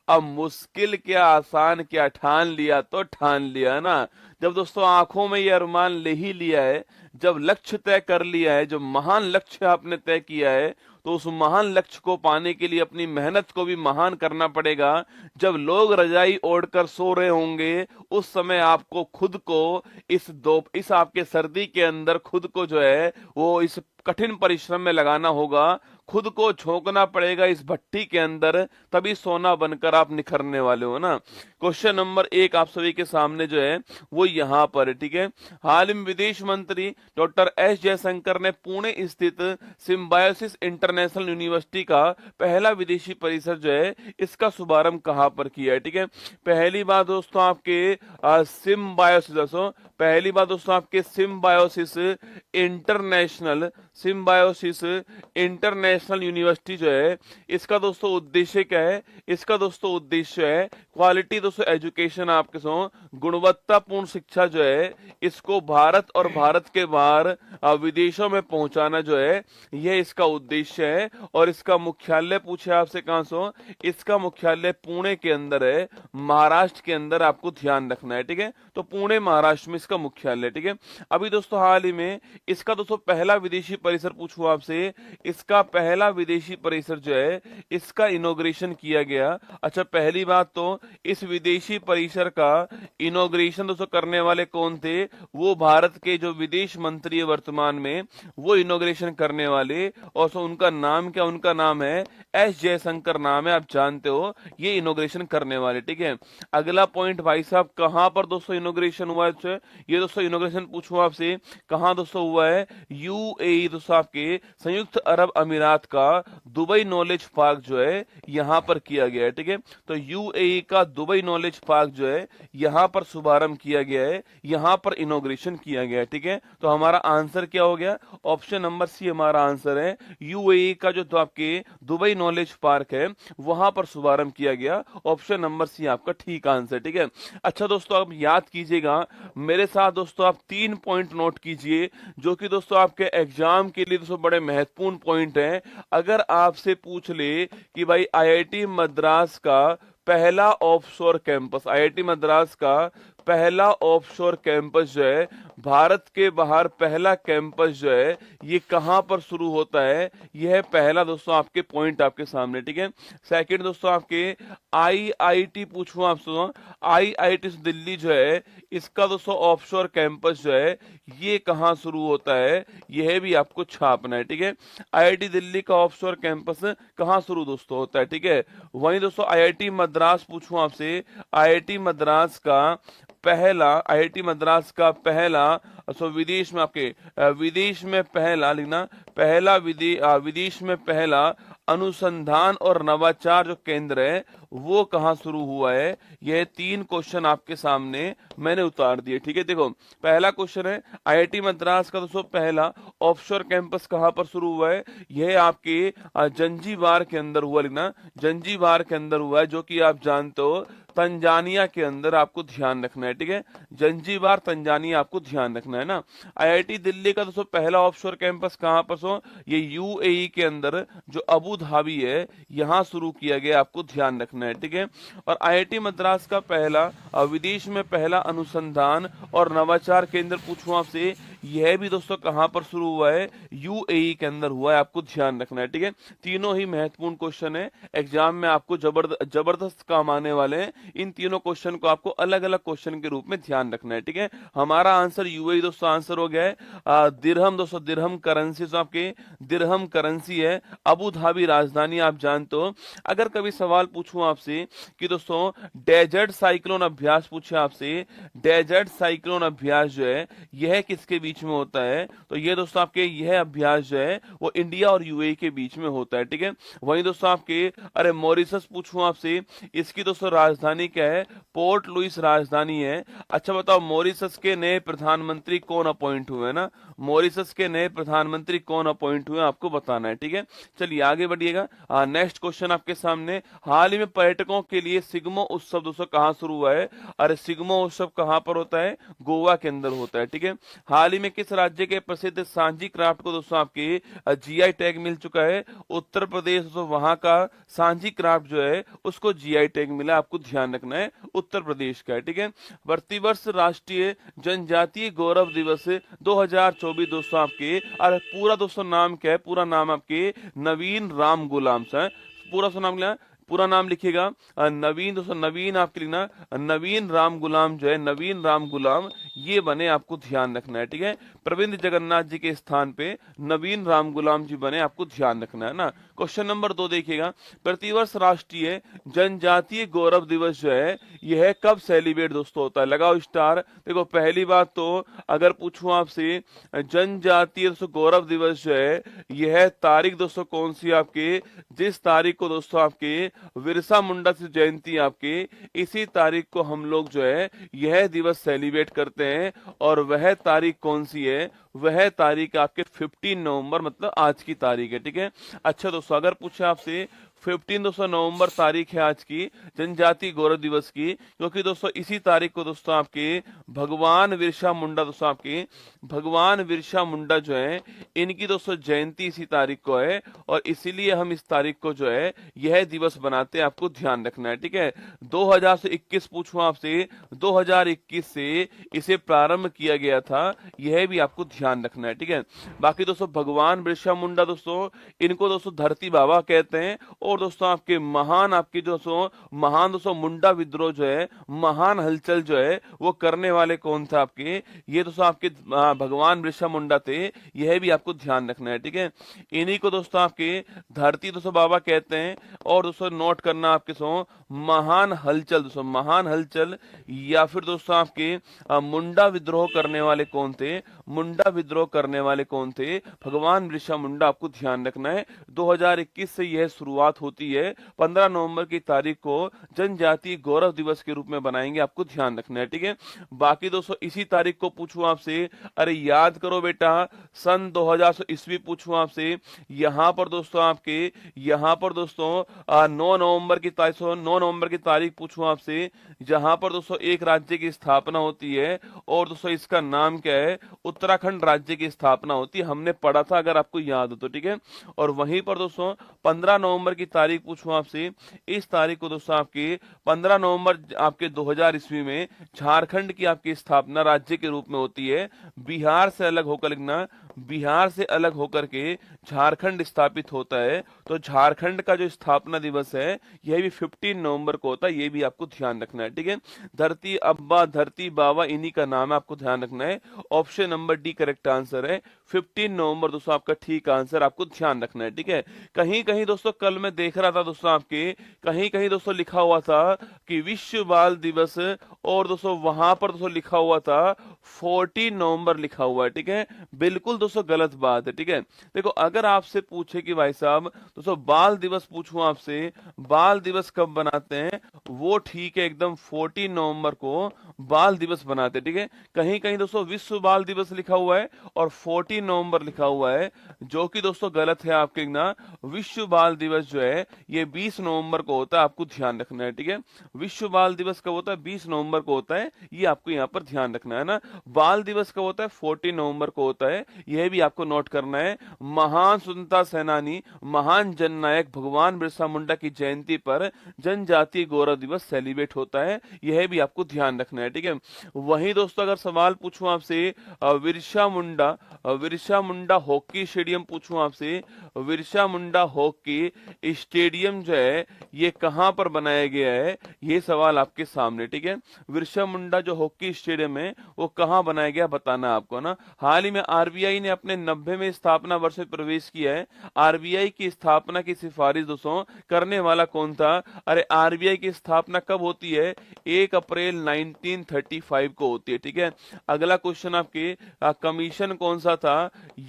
Speaker 1: अब मुश्किल क्या आसान क्या, ठान लिया तो ठान लिया ना। जब दोस्तों आंखों में ये अरमान ले ही लिया है, जब लक्ष्य तय कर लिया है, जो महान लक्ष्य आपने तय किया है, तो उस महान लक्ष्य को पाने के लिए अपनी मेहनत को भी महान करना पड़ेगा। जब लोग रजाई ओढ़कर सो रहे होंगे, उस समय आपको खुद को इस आपके सर्दी के अंदर खुद को जो है वो इस कठिन परिश्रम में लगाना होगा। खुद को झोंकना पड़ेगा इस भट्टी के अंदर, तभी सोना बनकर आप निखरने वाले हो ना। क्वेश्चन नंबर 1 आप सभी के सामने जो है वो यहाँ पर है, ठीक है। हाल ही में विदेश मंत्री डॉक्टर एस जयशंकर ने पुणे स्थित सिम्बायोसिस इंटरनेशनल यूनिवर्सिटी का पहला विदेशी परिसर जो है इसका शुभारंभ कहाँ पर किया है, ठीक है। पहली बात दोस्तों आपके सिम्बायोसिस इंटरनेशनल यूनिवर्सिटी जो है इसका दोस्तों उद्देश्य क्या है? इसका दोस्तों उद्देश्य है क्वालिटी दोस्तों एजुकेशन, आपके गुणवत्तापूर्ण शिक्षा जो है इसको भारत और भारत के बाहर विदेशों में पहुंचाना जो है यह इसका उद्देश्य है। और इसका मुख्यालय पूछे आपसे कहां सो, इसका मुख्यालय पुणे के अंदर है, महाराष्ट्र के अंदर, आपको ध्यान रखना है, ठीक है। तो पुणे महाराष्ट्र में इसका मुख्यालय, ठीक है। अभी दोस्तों हाल ही में इसका दोस्तों पहला विदेशी परिसर पूछूं आपसे, इसका पहला विदेशी परिसर जो है इसका इनॉग्रेशन किया गया। अच्छा, पहली बात तो इस विदेशी परिसर का इनॉग्रेशन दोस्तों करने वाले कौन थे? वो भारत के जो विदेश मंत्री है वर्तमान में, वो इनॉग्रेशन करने वाले। और उनका नाम क्या? उनका नाम है एस जयशंकर नाम है, आप जानते हो, ये इनॉग्रेशन करने वाले, ठीक है। अगला पॉइंट भाई साहब, कहां पर दोस्तों इनॉग्रेशन हुआ है? ये दोस्तों इनॉग्रेशन पूछूं आपसे कहां दोस्तों हुआ है? यूएई दोस्तों आपके संयुक्त अरब अमीरात का दुबई नॉलेज पार्क जो है यहां पर किया गया है, ठीक है। तो यूएई का दुबई नॉलेज पार्क जो है यहां पर शुभारंभ किया गया है, यहां पर इनॉग्रेशन किया गया है, ठीक है। तो हमारा आंसर क्या हो गया? ऑप्शन नंबर सी हमारा आंसर है। यूएई का जो तो आपके दुबई नॉलेज पार्क है वहां पर शुभारंभ किया गया, ऑप्शन नंबर सी आपका ठीक आंसर, ठीक है। अच्छा दोस्तों, आप याद कीजिएगा मेरे साथ दोस्तों, आप 3 पॉइंट नोट कीजिए जो कि दोस्तों आपके एग्जाम के लिए दोस्तों बड़े महत्वपूर्ण पॉइंट हैं। अगर आपसे पूछ ले कि भाई आईआईटी मद्रास का पहला ऑफशोर कैंपस, आईआईटी मद्रास का पहला ऑफशोर कैंपस जो है, भारत के बाहर पहला कैंपस जो है ये कहां पर शुरू होता है? यह पहला दोस्तों आपके पॉइंट आपके सामने, ठीक है। सेकंड दोस्तों आपके आईआईटी पूछूं आपसे, आईआईटी दिल्ली जो है इसका दोस्तों ऑफशोर कैंपस जो है ये कहां शुरू होता है? यह भी आपको छापना है, ठीक है। आईआईटी दिल्ली का ऑफशोर कैंपस कहां शुरू दोस्तों होता है, ठीक है। वहीं दोस्तों आईआईटी मद्रास पूछूं आपसे, आईआईटी मद्रास का पहला विदेश में आपके विदेश में पहला लिखना, विदेश में पहला अनुसंधान और नवाचार जो केंद्र है वो कहां शुरू हुआ है? यह 3 क्वेश्चन आपके सामने मैंने उतार दिए, ठीक है। देखो, पहला क्वेश्चन है आईआईटी मद्रास का दोस्तों पहला ऑफशोर कैंपस कहां पर शुरू हुआ है? यह आपके जंजीबार के अंदर हुआ, लिखना जंजीबार के अंदर हुआ है, जो कि आप जानते हो तंजानिया के अंदर, आपको ध्यान रखना है, ठीक है। जंजीबार तंजानिया आपको ध्यान रखना है ना। आईआईटी दिल्ली का दोस्तों पहला ऑफशोर कैंपस कहां पर हो? ये यूएई के अंदर जो अबू धाबी है यहां शुरू किया गया, आपको ध्यान रखना है, ठीक है। और आईआईटी मद्रास का पहला विदेश में पहला अनुसंधान और नवाचार केंद्र पूछूं आपसे, यह भी दोस्तों कहां पर शुरू हुआ है, यूएई के अंदर हुआ है, आपको ध्यान रखना है। ठीक है, तीनों ही महत्वपूर्ण क्वेश्चन है, एग्जाम में आपको जबरदस्त काम आने वाले हैं। इन तीनों क्वेश्चन को आपको अलग अलग क्वेश्चन के रूप में ध्यान रखना है। ठीक है, हमारा आंसर यूएई दोस्तों आंसर हो गया है। दिरहम दोस्तों, दिरहम करेंसी, तो आपके दिरहम करेंसी है, अबू धाबी राजधानी आप जानते हो। अगर कभी सवाल पूछूं आपसे कि दोस्तों डेजर्ट साइक्लोन अभ्यास पूछे आपसे, डेजर्ट साइक्लोन अभ्यास जो है यह किसके बीच में होता है, तो ये दोस्तों आपके यह अभ्यास जो है वो इंडिया और यूएई के बीच में होता है। ठीक है, वहीं दोस्तों आपके अरे मॉरिशस पूछूं आपसे, इसकी दोस्तों राजधानी क्या है, पोर्ट लुइस राजधानी है। अच्छा बताओ मॉरिशस के नए प्रधानमंत्री कौन अपॉइंट हुए ना, मॉरिशस के नए प्रधानमंत्री कौन अपॉइंट हुए आपको बताना है। ठीक है, चलिए आगे बढ़िएगा। नेक्स्ट क्वेश्चन आपके सामने, हाल ही में पर्यटकों के लिए सिग्मो उत्सव दोस्तों कहां शुरू हुआ है, अरे सिग्मो उत्सव कहां पर होता है, गोवा के अंदर होता है। ठीक है, हाल ही में किस राज्य के प्रसिद्ध सांची क्राफ्ट को दोस्तों आपके जीआई टैग मिल चुका है, उत्तर प्रदेश दोस्तों, वहां का सांची क्राफ्ट जो है उसको जीआई टैग मिला, आपको ध्यान रखना है उत्तर प्रदेश का है। ठीक है, प्रतिवर्ष राष्ट्रीय जनजातीय गौरव दिवस 2024 दोस्तों आपके, अरे पूरा दोस्तों नाम क्या है, पूरा नाम आपके नवीन राम गुलाम है, पूरा सा नाम लिया, पूरा नाम लिखिएगा नवीन दोस्तों, नवीन आपके लिखना नवीन राम गुलाम जो है, नवीन राम गुलाम ये बने, आपको ध्यान रखना है। ठीक है, प्रविंद जगन्नाथ जी के स्थान पे नवीन राम गुलाम जी बने, आपको ध्यान रखना है ना। क्वेश्चन नंबर 2 देखिएगा, प्रतिवर्ष राष्ट्रीय जनजातीय गौरव दिवस जो है यह कब सेलिब्रेट दोस्तों होता है, लगाओ स्टार। देखो पहली बात तो अगर पूछूं आपसे जनजातीय दोस्तों गौरव दिवस जो है यह तारीख दोस्तों कौन सी आपके, जिस तारीख को दोस्तों आपके बिरसा मुंडा की जयंती आपके, इसी तारीख को हम लोग जो है यह दिवस सेलिब्रेट करते हैं। और वह तारीख कौन सी है, वह तारीख आपके 15 नवंबर, मतलब आज की तारीख है। ठीक है, अच्छा दोस्तों अगर पूछे आपसे 15 दोस्तों नवंबर तारीख है आज की जनजातीय गौरव दिवस की, क्योंकि दोस्तों इसी तारीख को दोस्तों आपके भगवान बिरसा मुंडा दोस्तों आपके भगवान बिरसा मुंडा जो है इनकी दोस्तों जयंती इसी तारीख को है, और इसीलिए हम इस तारीख को जो है यह दिवस बनाते हैं, आपको ध्यान रखना है। ठीक है, 2021 पूछूं आपसे, 2021 से इसे प्रारंभ किया गया था, यह भी आपको ध्यान रखना है। ठीक है, बाकी दोस्तों भगवान बिरसा मुंडा दोस्तों इनको दोस्तों धरती बाबा कहते हैं, और दोस्तों आपके महान आपके महान दोस्तों मुंडा विद्रोह जो है, महान हलचल जो है वो करने वाले कौन थे आपके, ये दोस्तों आपके भगवान बिरसा मुंडा थे, यह भी आपको ध्यान रखना है। ठीक है, इन्हीं को दोस्तों आपके धरती दोस्तों बाबा कहते हैं। और दोस्तों नोट करना आपके महान हलचल दोस्तों, महान हलचल, या फिर दोस्तों आपके मुंडा विद्रोह करने वाले कौन थे, मुंडा विद्रोह करने वाले कौन थे, भगवान बिरसा मुंडा, आपको ध्यान रखना है। 2021 से यह शुरुआत होती है, 15 नवंबर की तारीख को जनजातीय गौरव दिवस के रूप में बनाएंगे, आपको ध्यान रखना है। ठीक है, बाकी दोस्तों इसी तारीख को पूछूं आपसे, अरे याद करो बेटा सन 2000 ईस्वी पूछूं आपसे, यहाँ पर दोस्तों आपके 9 नवंबर की तारीख 9 नवंबर की तारीख पूछूं आपसे, जहां पर दोस्तों एक राज्य की स्थापना होती है, और दोस्तों इसका नाम क्या है, उत्तराखंड राज्य की स्थापना होती है, हमने पढ़ा था अगर आपको याद हो तो। ठीक है, और वहीं पर दोस्तों 15 नवंबर की तारीख पूछूं आपसे, इस तारीख को दोस्तों आपके 15 नवंबर आपके 2000 ईस्वी में झारखंड की आपकी स्थापना राज्य के रूप में होती है। बिहार से अलग होकर लिखना, बिहार से अलग होकर के झारखंड स्थापित होता है, तो झारखंड का जो स्थापना दिवस है यह भी 15 नवंबर को होता है, ये भी आपको ध्यान रखना है। ठीक है, धरती अब्बा धरती बाबा इन्हीं का नाम है, आपको ध्यान रखना है। Option number D correct answer है, 15 नवंबर दोस्तों आपका ठीक आंसर, आपको ध्यान रखना है। ठीक है, कहीं कहीं दोस्तों कल मैं देख रहा था दोस्तों आपके कहीं कहीं दोस्तों लिखा हुआ था कि विश्व बाल दिवस, और दोस्तों वहां पर दोस्तों लिखा हुआ था 14 नवंबर लिखा हुआ है। ठीक है, बिल्कुल दोस्तों गलत बात है। ठीक है, देखो अगर आपसे पूछे कि भाई साहब दोस्तों बाल दिवस पूछूं आपसे, बाल दिवस कब बनाते हैं, वो ठीक है एकदम 14 नवंबर को बाल दिवस बनाते हैं। ठीक है, कहीं कहीं दोस्तों विश्व बाल दिवस लिखा हुआ है और 14 नवंबर लिखा हुआ है, जो कि दोस्तों गलत है आपके ना। विश्व बाल दिवस जो है ये 20 नवंबर को होता है, आपको ध्यान रखना है। ठीक है, विश्व बाल दिवस कब होता है, 20 नवंबर को होता है, ये आपको यहाँ पर ध्यान रखना है ना। बाल दिवस कब होता है, 14 नवंबर को होता है, यह भी आपको नोट करना है। महान स्वतंत्रता सेनानी, महान जननायक भगवान बिरसा मुंडा की जयंती पर जनजातीय गौरव दिवस सेलिब्रेट होता है, यह भी आपको ध्यान रखना है। ठीक है, वहीं दोस्तों अगर सवाल पूछूं आपसे बिरसा मुंडा हॉकी स्टेडियम पूछूं आपसे, बिरसा मुंडा हॉकी स्टेडियम जो है ये कहां पर बनाया गया है, ये सवाल आपके सामने। ठीक है, बिरसा मुंडा जो हॉकी स्टेडियम है वो कहां बनाया गया बताना आपको ना। हाल ही में आरबीआई ने अपने 90वें स्थापना वर्ष में प्रवेश किया है। आरबीआई की स्थापना की सिफारिश दोस्तों करने वाला कौन था? अरे आरबीआई की स्थापना कब होती है? 1 अप्रैल 1935 को होती है। ठीक है, अगला क्वेश्चन आपके कमीशन कौन सा था?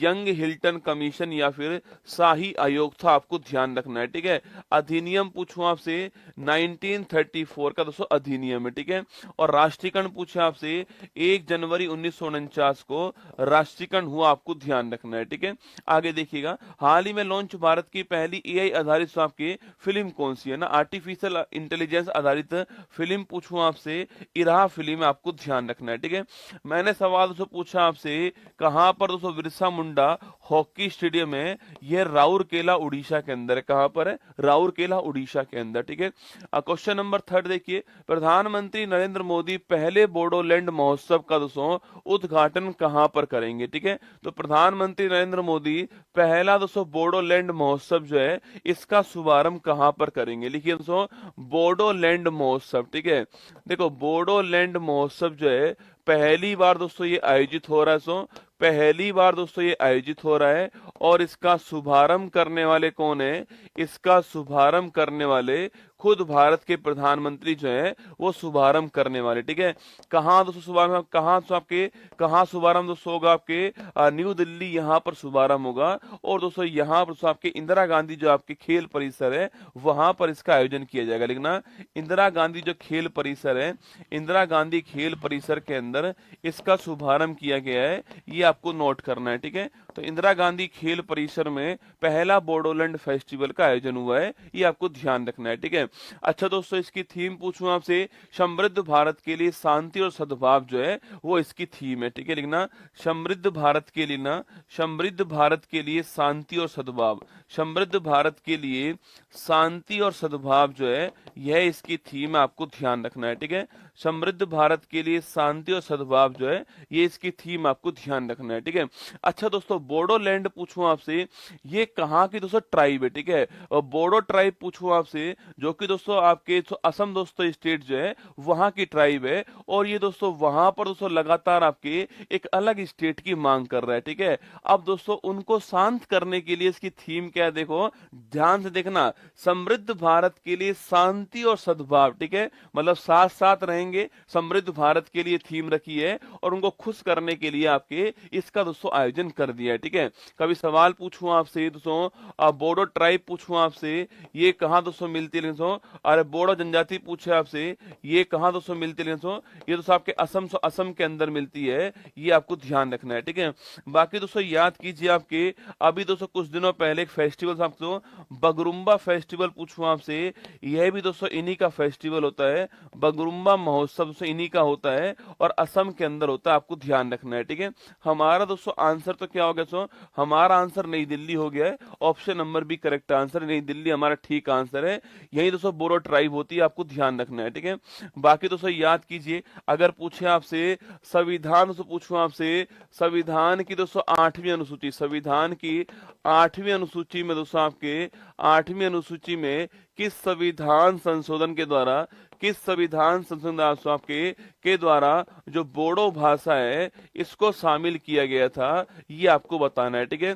Speaker 1: यंग हिल्टन कमीशन या फिर शाही आयोग था, आपको ध्यान रखना है। ठीक है, अधिनियम पूछूं आपसे 1934 का दोस्तों अधिनियम है। ठीक है, और राष्ट्रीयकरण पूछे आपसे 1 जनवरी 1949 को राष्ट्रीयकरण हुआ, आपको ध्यान रखना है। ठीक है, आगे देखिएगा, हाल ही में लॉन्च भारत की पहली एआई आधारित आपकी फिल्म कौन सी है ना, आर्टिफिशियल इंटेलिजेंस आधारित फिल्म पूछूं आपसे, इराह फिल्म, आपको ध्यान रखना है। ठीक है, मैंने सवाल दोस्तों पूछा आपसे कहां पर दोस्तों बिरसा मुंडा हॉकी स्टेडियम है, यह राउरकेला उड़ीसा के अंदर है। कहां पर है? राउरकेला उड़ीसा के अंदर। ठीक है, क्वेश्चन नंबर 3 देखिए, प्रधानमंत्री नरेंद्र मोदी पहले बोडोलैंड महोत्सव का दोस्तों उद्घाटन कहां पर करेंगे? ठीक है, तो प्रधानमंत्री नरेंद्र मोदी पहला दोस्तों बोडोलैंड महोत्सव जो है इसका शुभारंभ कहां पर करेंगे? लिखिए दोस्तों, बोडोलैंड महोत्सव। ठीक है, देखो बोडोलैंड महोत्सव जो है पहली बार दोस्तों ये आयोजित हो रहा है। पहली बार दोस्तों ये आयोजित हो रहा है और इसका शुभारंभ करने वाले कौन है? इसका शुभारंभ करने वाले खुद भारत के प्रधानमंत्री जो है वो शुभारंभ करने वाले। ठीक है, कहाँ दोस्तों शुभारंभ, कहाँ शुभारंभ दोस्तों होगा? आपके न्यू दिल्ली, यहाँ पर शुभारंभ होगा। और दोस्तों यहाँ पर दोस्तों आपके इंदिरा गांधी जो आपके खेल परिसर है वहां पर इसका आयोजन किया जाएगा। लिखना, इंदिरा गांधी जो खेल परिसर है, इंदिरा गांधी खेल परिसर के अंदर इसका शुभारंभ किया गया है, ये आपको नोट करना है। ठीक है, तो इंदिरा गांधी खेल परिसर में पहला बोडोलैंड फेस्टिवल का आयोजन हुआ है, ये आपको ध्यान रखना है। ठीक है, अच्छा दोस्तों इसकी थीम पूछूं आपसे, समृद्ध भारत के लिए शांति और सद्भाव जो है वो इसकी थीम है। ठीक है, लिखना, समृद्ध भारत के लिए ना, समृद्ध भारत के लिए शांति और सद्भाव, समृद्ध भारत के लिए शांति और सद्भाव जो है यह इसकी थीम है, आपको ध्यान रखना है। ठीक है, समृद्ध भारत के लिए शांति और सद्भाव जो है ये इसकी थीम, आपको ध्यान रखना है। ठीक है, अच्छा दोस्तों बोडोलैंड पूछूं आपसे, ये कहाँ की दोस्तों ट्राइब है? ठीक है, और बोडो ट्राइब पूछूं आपसे जो कि दोस्तों आपके असम दोस्तों स्टेट जो है वहां की ट्राइब है, और ये दोस्तों वहां पर दोस्तों लगातार आपके एक अलग स्टेट की मांग कर रहा है। ठीक है, अब दोस्तों उनको शांत करने के लिए इसकी थीम क्या है? देखो ध्यान से देखना, समृद्ध भारत के लिए शांति और सद्भाव। ठीक है, मतलब साथ साथ रहेंगे, समृद्ध भारत के लिए थीम रखी है और उनको खुश करने के लिए आपके इसका दोस्तों आयोजन कर दिया है। ठीक है, कभी सवाल पूछूं आपसे दोस्तों, बोडो ट्राइब पूछूं आपसे, ये कहां दोस्तों मिलती है दोस्तों? अरे बोडो जनजाति पूछे आपसे, ये कहां दोस्तों मिलती है दोस्तों? ये दोस्तों आपके असम के अंदर मिलती है, ये आपको ध्यान रखना है। ठीक है, बाकी दोस्तों याद कीजिए आपके अभी दोस्तों कुछ दिनों पहले एक फेस्टिवल आपको बगरुम्बा फेस्टिवल पूछूं आपसे, यह भी दोस्तों इन्हीं का फेस्टिवल होता है, बगरुम्बा महोत्सव से इन्हीं का होता है और असम के अंदर होता है, आपको ध्यान रखना है। ठीक है, हमारा दोस्तों आंसर तो क्या हो गया दोस्तों? हमारा आंसर नई दिल्ली हो गया है, option number B correct answer, New Delhi हमारा ठीक आंसर है। यही दोस्तों बोरो ट्राइब होती है, आपको ध्यान रखना है। ठीक है, बाकी दोस्तों याद कीजिए, अगर पूछे आपसे संविधान से पूछूं आपसे, संविधान की दोस्तों 8वीं अनुसूची, संविधान की 8वीं अनुसूची में दोस्तों आपके 8वीं अनुसूची में किस संविधान संशोधन के द्वारा, किस संविधान संशोधन आपके के द्वारा जो बोडो भाषा है इसको शामिल किया गया था, ये आपको बताना है। ठीक है,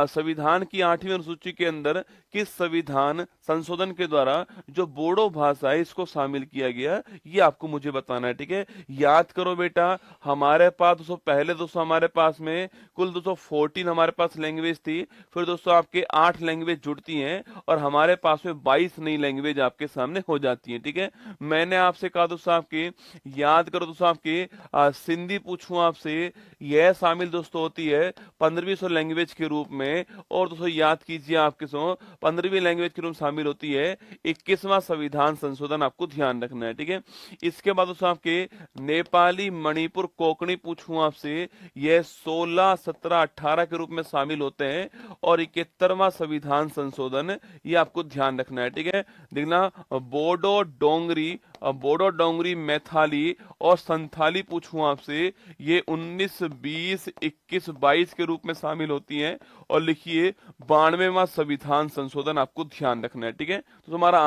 Speaker 1: संविधान की 8वीं अनुसूची के अंदर किस संविधान संशोधन के द्वारा जो बोडो भाषा है इसको शामिल किया गया, ये आपको मुझे बताना है। ठीक है, याद करो बेटा, हमारे पास दोस्तों पहले दोस्तों हमारे पास में कुल दोस्तों 14 हमारे पास लैंग्वेज थी, फिर दोस्तों आपके 8 लैंग्वेज जुड़ती हैं और हमारे पास में 22 नई लैंग्वेज आपके सामने हो जाती है। ठीक है, मैंने आपसे कहा दोस्तों आपके याद करो दोस्तों आपके सिंधी पूछूं आपसे, यह शामिल दोस्तों होती है 15वीं लैंग्वेज के रूप में, और दोस्तों याद कीजिए आपके 15वीं लैंग्वेज के रूप में शामिल शामिल होती है 21वां संविधान संशोधन, आपको ध्यान रखना है, ठीक है। इसके बाद दोस्तों आपके नेपाली, मणिपुर, कोंकणी पूछूं आपसे, यह 16, 17, 18 के रूप में शामिल होते हैं और 71वां संविधान संशोधन, ये आपको ध्यान रखना है, ठीक है। देखना बोडो डोंगरी, मैथाली और संथाली पूछूं आपसे, ये 19, 20, 21, 22 के रूप में शामिल होती हैं और लिखिए 92वां संविधान संशोधन, आपको ध्यान रखना है, ठीक है। तो हमारा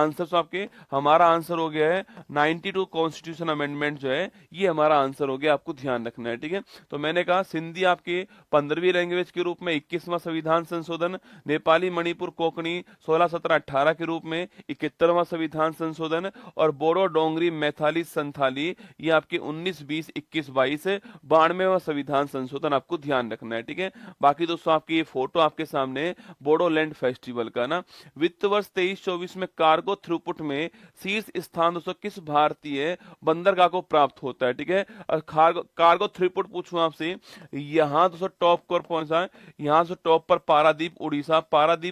Speaker 1: आंसर हो गया है 92 कॉन्स्टिट्यूशन अमेंडमेंट जो है, ये हमारा आंसर हो गया, आपको ध्यान रखना है, ठीक है। तो मैंने कहा सिंधी आपके 15वीं लैंग्वेज के रूप में 21वां संविधान संशोधन, नेपाली, मणिपुर, कोंकणी 16, 17, 18 के रूप में 71वां संविधान संशोधन और बोडो, डोंगरी, मैथाली, संथाली ये आपके 19, 20, 21, 22 92वां संविधान संशोधन, आपको ध्यान रखना है, ठीक है। बाकी दोस्तों आपकी ये फोटो आपके सामने बोडोलैंड फेस्टिवल का ना, वित्त वर्ष 23-24 में कार्गो थ्रूपुट में शीर्ष स्थान दोस्तों किस भारतीय बंदरगाह को प्राप्त होता है, ठीक है। और कार्गो थ्रूपुट पूछूं आपसे, यहाँ दोस्तों टॉप पर कौन सा है, यहाँ से टॉप पर पारादीप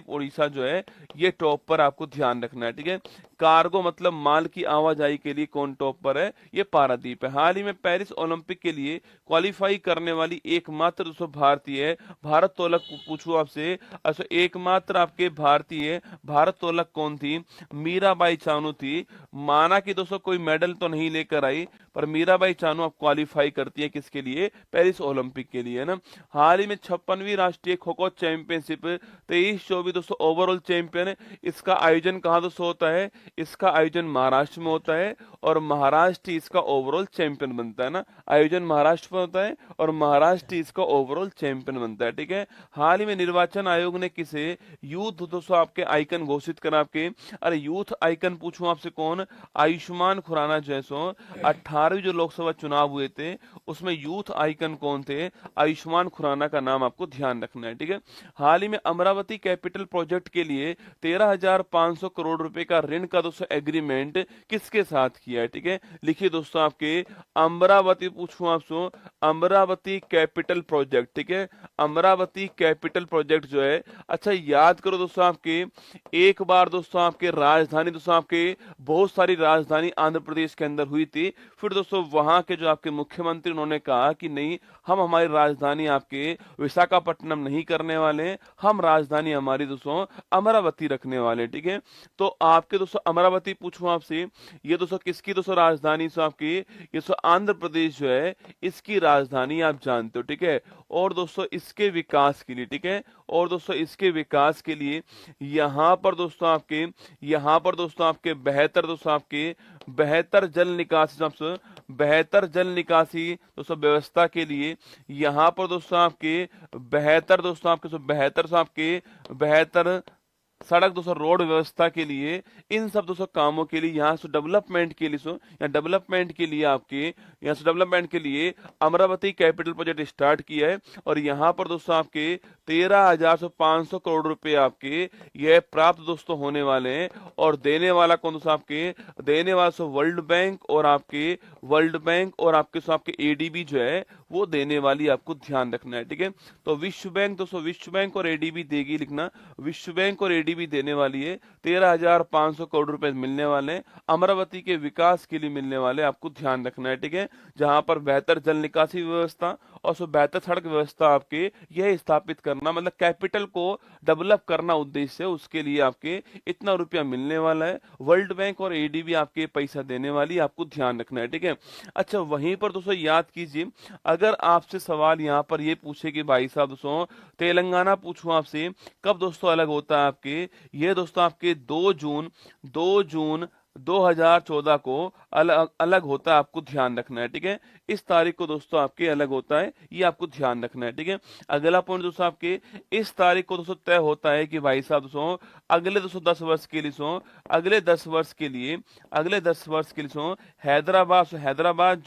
Speaker 1: उड़ीसा जो है, ये टॉप पर आपको ध्यान रखना है, ठीक है। कार्गो मतलब माल की आवाजाही के लिए कौन टॉप पर है, ये पारादीप है। हाल ही में पेरिस ओलंपिक के लिए क्वालिफाई करने वाली एकमात्र दोस्तों भारतीय भारत्तोलक पूछूं आपसे, अच्छा एकमात्र आपके भारतीय भारत्तोलक कौन थी, मीराबाई चानू थी। माना कि दोस्तों कोई मेडल तो नहीं लेकर आई, पर मीराबाई चानू अब क्वालिफाई करती है किसके लिए, पेरिस ओलंपिक के लिए, है ना। हाल ही में 56वीं राष्ट्रीय खो खो चैंपियनशिप 23-24 दोस्तों ओवरऑल चैंपियन, इसका आयोजन कहाँ दोस्तों होता है, इसका आयोजन महाराष्ट्र में होता है और महाराष्ट्र इसका ओवरऑल चैंपियन बनता है ना, आयोजन महाराष्ट्र में होता है और महाराष्ट्र इसका ओवरऑल चैंपियन बनता है, ठीक है। हाल ही में निर्वाचन आयोग ने किसे यूथ दोस्तों आपके आइकन घोषित करा आपके, अरे यूथ आइकन पूछूं आपसे कौन, आयुष्मान खुराना जैसो 18वीं जो लोकसभा चुनाव हुए थे उसमें यूथ आइकन कौन थे, आयुष्मान खुराना का नाम आपको ध्यान रखना है, ठीक है। हाल ही में अमरावती कैपिटल प्रोजेक्ट के लिए 13,500 करोड़ रुपए का ऋण का दोस्तों एग्रीमेंट किसके साथ किया है, ठीक है। लिखिए दोस्तों आपके अमरावती पूछूं आपसे, अमरावती कैपिटल प्रोजेक्ट, ठीक है, अमरावती कैपिटल प्रोजेक्ट जो है, अच्छा याद करो दोस्तों आपके, एक बार दोस्तों आपके राजधानी दोस्तों आपके बहुत सारी राजधानी आंध्र प्रदेश के अंदर हुई थी, फिर दोस्तों वहां के जो आपके मुख्यमंत्री उन्होंने कहा कि नहीं, हम हमारी राजधानी आपके विशाखापट्टनम नहीं करने वाले, हम राजधानी हमारी दोस्तों अमरावती रखने वाले, ठीक है। तो आपके दोस्तों अमरावती पूछूं आपसे, ये दोस्तों किसकी दोस्तों राजधानी सो आपकी, ये सो आंध्र प्रदेश जो है इसकी राजधानी आप जानते हो, ठीक है। और दोस्तों इसके विकास के लिए, ठीक है, और दोस्तों इसके विकास के लिए यहाँ पर दोस्तों आपके बेहतर जल निकासी दोस्तों व्यवस्था के लिए, यहाँ पर दोस्तों आपके बेहतर सड़क दोस्तों रोड व्यवस्था के लिए, इन सब दोस्तों कामों के लिए, यहाँ से डेवलपमेंट के लिए अमरावती कैपिटल प्रोजेक्ट स्टार्ट किया है और यहाँ पर दोस्तों आपके 13,500 करोड़ रुपए आपके यह प्राप्त दोस्तों होने वाले हैं। और देने वाला कौन दोस्तों आपके, देने वाला सो वर्ल्ड बैंक और आपके एडीबी जो है वो देने वाली, आपको ध्यान रखना है, ठीक है। तो विश्व बैंक और एडीबी देगी, लिखना विश्व बैंक और एडीबी देने वाली है, 13,500 करोड़ रुपए मिलने वाले हैं अमरावती के विकास के लिए मिलने वाले, आपको ध्यान रखना है, ठीक है। जहां पर बेहतर जल निकासी व्यवस्था और बेहतर सड़क व्यवस्था आपके यह स्थापित करना, मतलब कैपिटल को डेवलप करना उद्देश्य है, उसके लिए आपके इतना रुपया मिलने वाला है। वर्ल्ड बैंक और एडीबी आपके पैसा देने वाली, आपको ध्यान रखना है, ठीक है। अच्छा वहीं पर दोस्तों याद कीजिए, अगर आपसे सवाल यहाँ पर ये पूछे कि भाई साहब दोस्तों तेलंगाना पूछूं आपसे कब दोस्तों अलग होता है आपके, ये दोस्तों आपके 2 जून 2014 को अलग होता है, आपको ध्यान रखना है, ठीक है। इस तारीख को दोस्तों आपके अलग होता है, ये आपको ध्यान रखना है, ठीक है। अगला पॉइंट दोस्तों आपके इस तारीख को दोस्तों तय होता है कि भाई साहब दोस्तों अगले 10 वर्ष के लिए हैदराबाद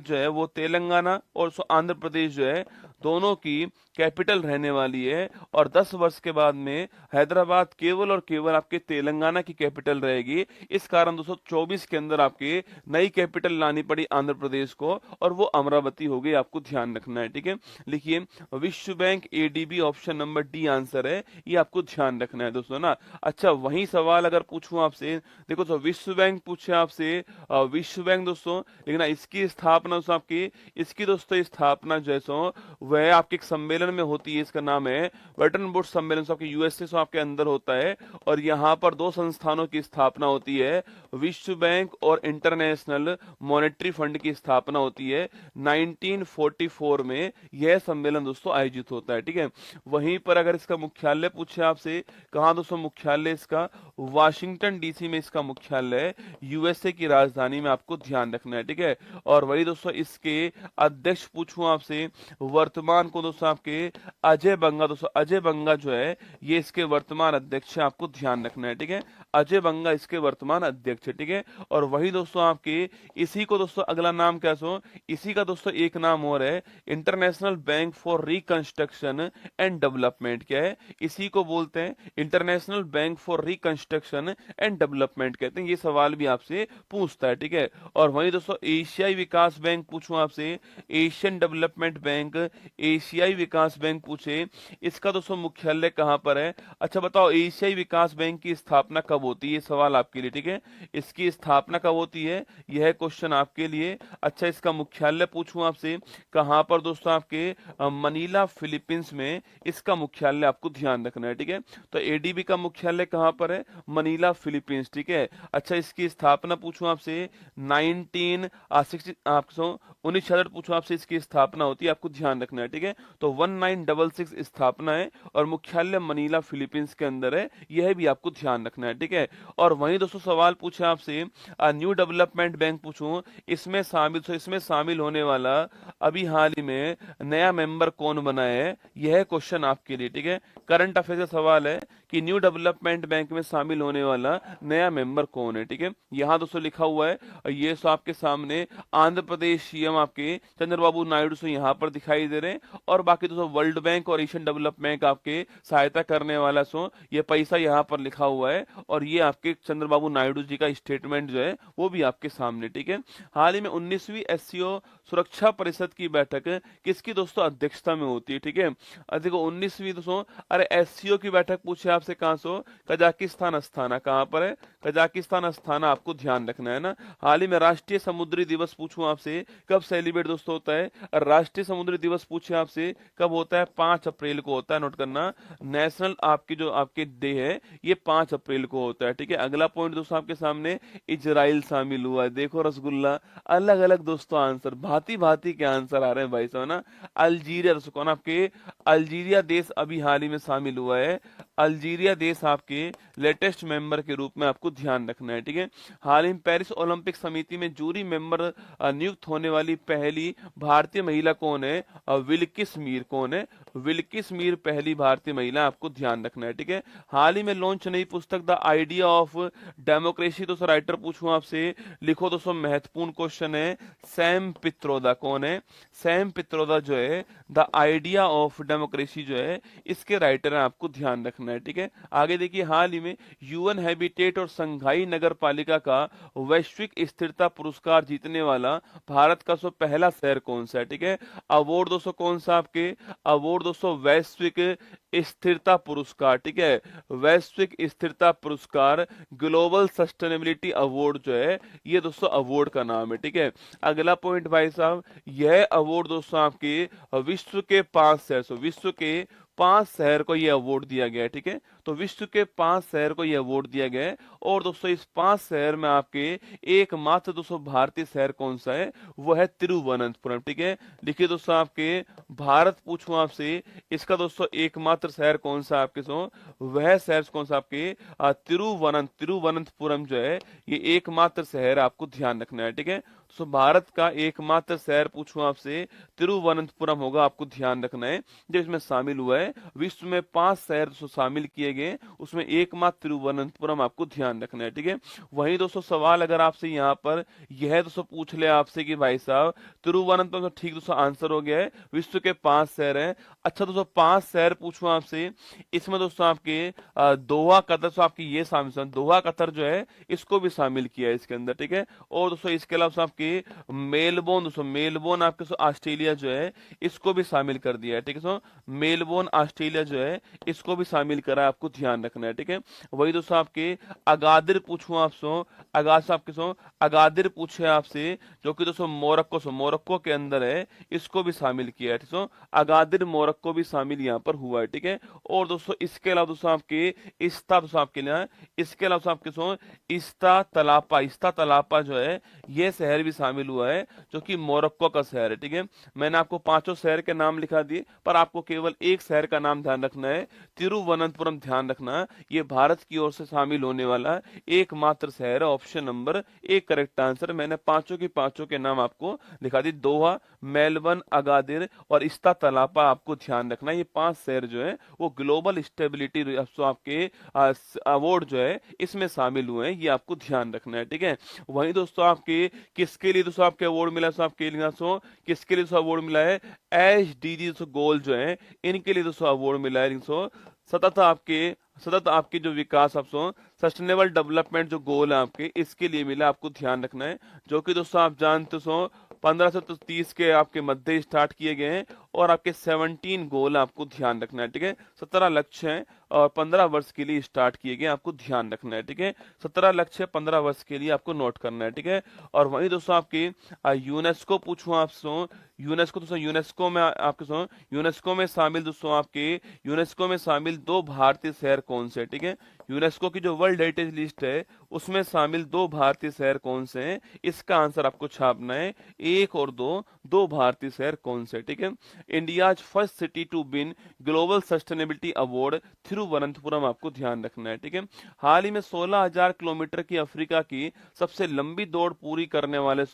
Speaker 1: जो है वो तेलंगाना और आंध्र प्रदेश जो है दोनों की कैपिटल रहने वाली है, और 10 वर्ष के बाद में हैदराबाद केवल और केवल आपके तेलंगाना की कैपिटल रहेगी। इस कारण 224 के अंदर आपके नई कैपिटल लानी पड़ी आंध्र प्रदेश को, और वो अमरावती हो गई। आपको ध्यान रखना है, ठीक है। लिखिए विश्व bank ADB, option number D answer है, ये आपको ध्यान रखना है दोस्तों ना। अच्छा, वही सवाल अगर पूछूं आपसे, देखो तो विश्व बैंक पूछे आपसे, विश्व बैंक दोस्तों, लेकिन इसकी स्थापना दोस्तों आपकी, इसकी दोस्तों स्थापना जैसो वह आपके एक सम्मेलन में होती है, इसका नाम है बटन वुड्स सम्मेलन, आपके यूएसए से आपके अंदर होता है। और यहाँ पर दो संस्थानों की स्थापना होती है, विश्व बैंक और इंटरनेशनल मॉनेटरी फंड की स्थापना होती है। 1944 में यह सम्मेलन दोस्तों आयोजित होता है, ठीक है। वहीं पर अगर इसका मुख्यालय पूछे आपसे, कहाँ दोस्तों मुख्यालय इसका, वाशिंगटन डीसी में इसका मुख्यालय है, यूएसए की राजधानी में, आपको ध्यान रखना है, ठीक है। और वही दोस्तों इसके अध्यक्ष पूछूं आपसे, वर्तमान को दोस्तों आपके अजय बंगा, दोस्तों अजय बंगा जो है ये इसके वर्तमान अध्यक्ष है, आपको ध्यान रखना है, ठीक है। अजय बंगा इसके वर्तमान अध्यक्ष है, ठीक है। और वही दोस्तों आपके इसी को दोस्तों अगला नाम क्या सो, इसी का दोस्तों एक नाम और है, international bank for reconstruction and development. क्या है, इसी को बोलते हैं international bank for reconstruction and development कहते हैं। ये सवाल भी आपसे पूछता है, ठीक है। और वही दोस्तों एशियाई विकास बैंक पूछूं आपसे, एशियन डेवलपमेंट बैंक, एशियाई विकास बैंक पूछे, इसका दोस्तों मुख्यालय कहां पर है। अच्छा बताओ, एशियाई विकास बैंक की स्थापना कब होती है, ये सवाल आपके लिए, ठीक है। इसकी स्थापना कब होती है, यह क्वेश्चन आपके लिए। अच्छा, इसका मुख्यालय पूछूं आपसे, कहां पर दोस्तों आपके मनीला फिलीपींस में इसका मुख्यालय, आपको ध्यान रखना है, ठीक है। तो एडीबी का मुख्यालय कहां पर है, मनीला फिलीपींस, ठीक है। अच्छा, इसकी स्थापना पूछूं आपसे 1966 पूछूं आपसे, इसकी स्थापना होती है, आपको ध्यान रखना है, ठीक है। तो 1966 स्थापना है, और मुख्यालय मनीला फिलीपींस के अंदर है, यह भी आपको ध्यान रखना है, ठीक है। और वहीं दोस्तों सवाल पूछे आपसे, न्यू डेवलपमेंट बैंक पूछूं, इसमें शामिल होने वाला अभी हाल ही में नया मेंबर कौन बना है, यह क्वेश्चन आपके लिए, ठीक है। करंट अफेयर का सवाल है कि न्यू डेवलपमेंट बैंक में शामिल होने वाला नया मेंबर कौन है, ठीक है। यहां दोस्तों लिखा हुआ है, ये सो आपके सामने आंध्र प्रदेश सीएम आपके चंद्रबाबू नायडू से यहाँ पर दिखाई दे रहे हैं, और बाकी दोस्तों वर्ल्ड बैंक और एशियन डेवलपमेंट बैंक आपके सहायता करने वाला सो ये पैसा यहाँ पर लिखा हुआ है, और ये आपके चंद्रबाबू नायडू जी का स्टेटमेंट जो है वो भी आपके सामने, ठीक है। हाल ही में 19वीं एससीओ सुरक्षा परिषद की बैठक किसकी दोस्तों अध्यक्षता में होती है, ठीक है। देखो 19वीं दोस्तों, अरे एससीओ की बैठक पूछे आपसे कहां सो, कजाकिस्तान अस्थाना, कहां पर है, कजाकिस्तान अस्थाना, आपको ध्यान रखना है ना। हाल ही में राष्ट्रीय समुद्री दिवस पूछूं आपसे, कब सेलिब्रेट दोस्तों होता है, राष्ट्रीय समुद्री दिवस पूछे आपसे कब होता है, 5 अप्रैल को होता है, नोट करना। नेशनल आपकी जो आपके डे है ये 5 अप्रैल को होता है, ठीक है। अगला पॉइंट दोस्तों आपके सामने, इजराइल शामिल हुआ है, देखो रसगुल्ला, अलग अलग दोस्तों आंसर, भांति भांति के आंसर आ रहे हैं भाई साहब ना। अल्जीरिया दोस्तों, कौन आपके, अल्जीरिया देश अभी हाल ही में शामिल हुआ है, अल्जीरिया देश आपके लेटेस्ट मेंबर के रूप में, आपको ध्यान रखना है, ठीक है। हाल ही में पेरिस ओलंपिक समिति में जूरी मेंबर नियुक्त होने वाली पहली भारतीय महिला कौन है, विल्किस मीर, कौन है, विल्किस मीर पहली भारतीय महिला, आपको ध्यान रखना है, ठीक है। हाल ही में लॉन्च नई पुस्तक द आइडिया ऑफ डेमोक्रेसी, दोस्तों राइटर पूछूं आपसे, लिखो दोस्तों, महत्वपूर्ण क्वेश्चन है, सैम पित्रोदा, कौन है, सैम पित्रोदा जो है द आइडिया ऑफ डेमोक्रेसी जो है इसके राइटर हैं, आपको ध्यान रखना है, ठीक है। आगे देखिए, हाल ही में यूएन हैबिटेट और संघाई नगर पालिका का वैश्विक स्थिरता पुरस्कार जीतने वाला भारत का पहला शहर कौन सा है, ठीक है। अवार्ड दोस्तों कौन सा, आपके अवार्ड दोस्तों वैश्विक स्थिरता पुरस्कार, ठीक है, वैश्विक स्थिरता पुरस्कार, ग्लोबल सस्टेनेबिलिटी अवार्ड जो है ये दोस्तों अवार्ड का नाम है, ठीक है। अगला पॉइंट भाई साहब, यह अवार्ड दोस्तों आपके विश्व के 5 शहर, विश्व के 5 शहर को यह अवार्ड दिया गया है, ठीक है। तो विश्व के 5 शहर को यह अवार्ड दिया गया है, और दोस्तों इस 5 शहर में आपके एकमात्र दोस्तों भारतीय शहर कौन सा है, वो है तिरुवनंतपुरम, ठीक है। देखिए दोस्तों, आपके भारत पूछूं आपसे, इसका दोस्तों एकमात्र शहर कौन सा आपके वह शहर कौन सा, आपके तिरुवनंतपुरम जो है ये एकमात्र शहर, आपको ध्यान रखना है, ठीक है। तो भारत का एकमात्र शहर पूछूं आपसे तिरुवनंतपुरम होगा, आपको ध्यान रखना है। जो इसमें शामिल हुआ है, विश्व में 5 शहर दोस्तों शामिल किए गए, उसमें एकमात्र तिरुवनंतपुरम आपको ध्यान रखना है, ठीक है। वहीं दोस्तों सवाल अगर आपसे यहाँ पर यह दोस्तों पूछ ले आपसे कि भाई साहब तिरुवनंतपुरम, तो ठीक दोस्तों आंसर हो गया है, विश्व के 5 शहर हैं। अच्छा दोस्तों 5 शहर पूछूं आपसे, इसमें दोस्तों आपके दोहा कतर, तो आपकी ये शामिल, दोहा कतर जो है इसको भी शामिल किया है इसके अंदर, ठीक है। और दोस्तों इसके अलावा आपके मेलबोर्न, दोस्तों मेलबोर्न आपके ऑस्ट्रेलिया जो है इसको भी शामिल कर दिया है, ठीक है। मेलबोर्न ऑस्ट्रेलिया जो है इसको भी शामिल करा है, आपको ध्यान रखना है, ठीक है। वही दोस्तों आपके अगादिर पूछूं आपसे, अगादिर पूछे आपसे, जो कि दोस्तों मोरक्को के अंदर है, इसको भी शामिल किया है, ठीक है। अगादिर मोरक्को भी शामिल यहाँ पर हुआ है, ठीक है। और दोस्तों इसके अलावा दोस्तों आपके इस्ता, दोस्तों आपके लिए इसके अलावा आपके इस्ता तलापा जो है ये शहर भी शामिल हुआ है, जो कि मोरक्को का शहर है, ठीक है। मैंने आपको 5 शहर के नाम लिखा दिए, पर आपको केवल एक शहर का नाम ध्यान रखना है, तिरुवनंतपुरम ध्यान रखना। ये भारत की ओर से शामिल होने वाला एकमात्र शहर है। Option number 1 correct answer. मैंने पांचों के नाम आपको लिखा दिए, दोहा, मेलबर्न, अगादिर और इस्ता तलापा, आपको ध्यान रखना। ये 5 शहर जो है वो ग्लोबल स्टेबिलिटी आपके अवार्ड जो है इसमें शामिल हुए हैं, ये आपको ध्यान रखना है, ठीक है। वहीं दोस्तों आपके किसके लिए दोस्तों आपके अवार्ड मिला, आपके लिए किसके लिए दोस्तों अवार्ड मिला है, SDG गोल जो है इनके लिए दोस्तों अवार्ड मिला है। सतत आपके जो विकास आप सस्टेनेबल डेवलपमेंट जो गोल है आपके, इसके लिए मिला, आपको ध्यान रखना है। जो कि दोस्तों आप जानते 1530 के आपके मध्य स्टार्ट किए गए हैं, और आपके 17 गोल आपको ध्यान रखना है, ठीक है। 17 लक्ष्य हैं और 15 वर्ष के लिए स्टार्ट किए गए, आपको ध्यान रखना है, ठीक है। 17 लक्ष्य 15 वर्ष के लिए आपको नोट करना है, ठीक है। और वहीं दोस्तों आपकी यूनेस्को पूछूं आपसे, यूनेस्को दोस्तों यूनेस्को में शामिल दोस्तों आपके यूनेस्को में शामिल 2 भारतीय शहर कौन से, ठीक है। यूनेस्को की जो वर्ल्ड हेरिटेज लिस्ट है उसमें शामिल 2 भारतीय शहर कौन से हैं, इसका आंसर आपको छापना है, 1 और 2 भारतीय शहर कौन से, ठीक है। India's first city to win global sustainability award Thiruvananthapuram, आपको ध्यान रखना है, ठीक है। हाल ही में 16,000 किलोमीटर की अफ्रीका की सबसे लंबी दौड़ पूरी करने वाले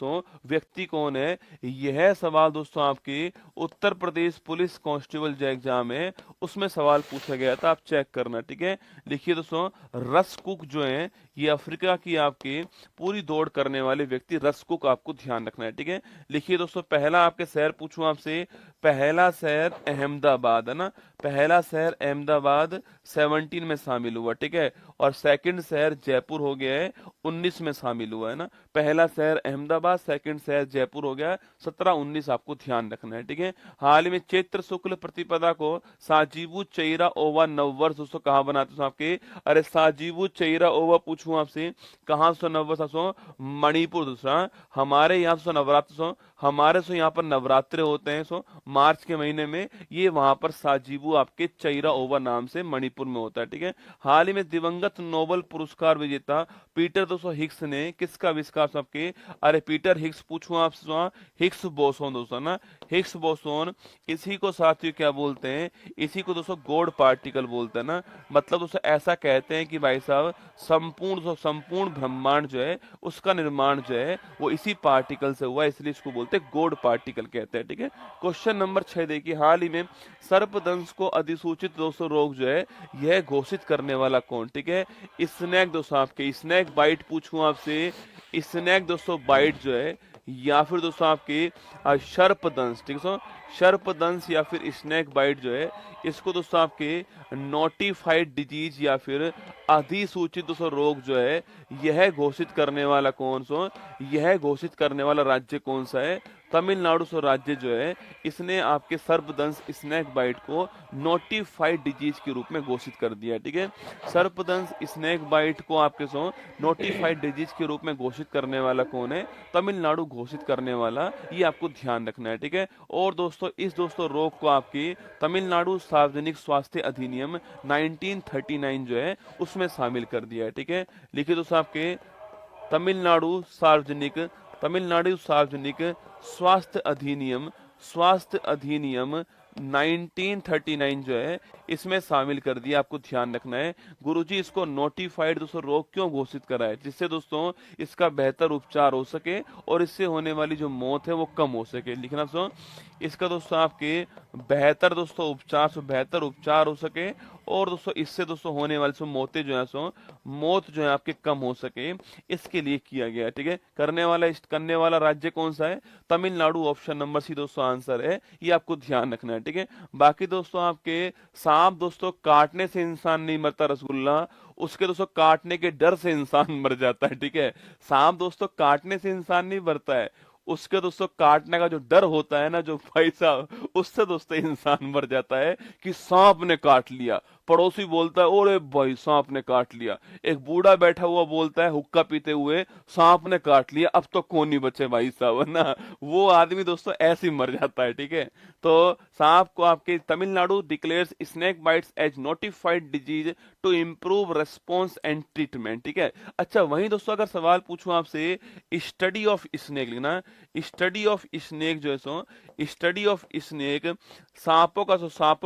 Speaker 1: व्यक्ति कौन है, यह सवाल दोस्तों आपके उत्तर प्रदेश पुलिस कांस्टेबल जो एग्जाम है उसमें सवाल पूछा गया था, आप चेक करना, ठीक है। लिखिए दोस्तों, रस कुक जो है ये अफ्रीका की आपके पूरी दौड़ करने वाले व्यक्ति रस कुक, आपको ध्यान रखना है, ठीक है। लिखिए दोस्तों, पहला आपके शहर पूछूं आपसे, पहला शहर अहमदाबाद है ना, पहला शहर अहमदाबाद 17 में शामिल हुआ, ठीक है। और सेकंड शहर जयपुर हो गया है, 19 में शामिल हुआ है ना। पहला शहर अहमदाबाद, सेकंड शहर जयपुर हो गया, 17-19 आपको ध्यान रखना है, ठीक है। हाल ही में चैत्र शुक्ल प्रतिपदा को साजीबू चैरा ओवा नववर्ष दोस्तों कहाँ बनाते हैं आपके, अरे साजीबू चैरा ओवा पूछूं आपसे, कहाँ से नववर्ष, मणिपुर। दूसरा हमारे यहाँ से नवरात्र, हमारे से यहाँ पर नवरात्रे होते हैं मार्च के महीने में, ये वहां पर साजीबू आपके चैरा ओवा नाम से मणिपुर में होता है, ठीक है। हाल ही में दिवंगत नोबेल पुरस्कार विजेता पीटर दोस्तों हिग्स ने किसका आविष्कार आपके, अरे पीटर हिग्स पूछूं आपसे, हिग्स बोसोन दोस्तों ना, हिग्स बोसोन, इसी को साथियों क्या बोलते हैं, इसी को दोस्तों गॉड पार्टिकल बोलते हैं ना। मतलब दोस्तों ऐसा कहते हैं कि भाई साहब संपूर्ण ब्रह्मांड जो है उसका निर्माण जो है वो इसी पार्टिकल से हुआ, इसलिए इसको बोलते हैं गॉड पार्टिकल कहते हैं, ठीक है। क्वेश्चन नंबर 6 देखिए, हाल ही में सर्पदंश को अधिसूचित दोस्तों रोग जो है यह घोषित करने वाला कौन, ठीक है। स्नेक दोस्तों आपके, स्नेक बाइट पूछूं आपसे, स्नेक दोस्तों बाइट जो है, या फिर दोस्तों आपके सर्पदंश, ठीक है, सर्पदंश या फिर स्नेक बाइट जो है इसको दोस्तों आपके नोटिफाइड डिजीज या फिर अधिसूचित दोस्तों रोग जो है यह घोषित करने वाला यह घोषित करने वाला राज्य कौन सा है, तमिलनाडु राज्य जो है इसने आपके सर्पदंश स्नेक बाइट को नोटिफाइड डिजीज के रूप में घोषित कर दिया है, ठीक है। सर्पदंश स्नेक बाइट को आपके नोटिफाइड डिजीज के रूप में घोषित करने वाला कौन है, तमिलनाडु घोषित करने वाला, ये आपको ध्यान रखना है, ठीक है। और दोस्तों इस रोग को आपकी तमिलनाडु सार्वजनिक स्वास्थ्य अधिनियम 1939 जो है उसमें शामिल कर दिया है, ठीक है। लिखिए दोस्तों आपके तमिलनाडु सार्वजनिक स्वास्थ्य अधिनियम 1939 जो है इसमें शामिल कर दिया, आपको ध्यान रखना है। गुरुजी इसको नोटिफाइड दोस्तों रोग क्यों घोषित करा है, जिससे दोस्तों इसका बेहतर उपचार हो सके और इससे होने वाली जो मौत है वो कम हो सके। लिखना दोस्तों, इसका दोस्तों आपके बेहतर दोस्तों उपचार से बेहतर उपचार हो सके और दोस्तों इससे दोस्तों होने वाली सो मौतें जो है सो मौत जो है आपके कम हो सके, इसके लिए किया गया है। ठीक है, करने वाला राज्य कौन सा है? तमिलनाडु, ऑप्शन नंबर सी दोस्तों आंसर है, ये आपको ध्यान रखना है। ठीक है, बाकी दोस्तों आपके सांप दोस्तों काटने से इंसान नहीं मरता रसगुल्ला, उसके दोस्तों काटने के डर से इंसान मर जाता है। ठीक है, सांप दोस्तों काटने से इंसान नहीं मरता है, उसके दोस्तों काटने का जो डर होता है ना जो भाई साहब, उससे दोस्तों इंसान मर जाता है कि सांप ने काट लिया। पड़ोसी बोलता है ओरे भाई सांप ने काट लिया, एक बूढ़ा बैठा हुआ बोलता है हुक्का पीते हुए सांप ने काट लिया, अब तो कौन नहीं बचे भाई साहब, है ना, वो आदमी दोस्तों ऐसे ही मर जाता है। ठीक है, तो सांप को आपके Tamil Nadu declares snake bites as notified disease to improve response and treatment. ठीक है, अच्छा वहीं दोस्तों अगर सवाल पूछूं आपसे स्टडी ऑफ स्नेक लिखना, स्टडी ऑफ स्नेक जो है सो स्टडी ऑफ स्नेक सांपों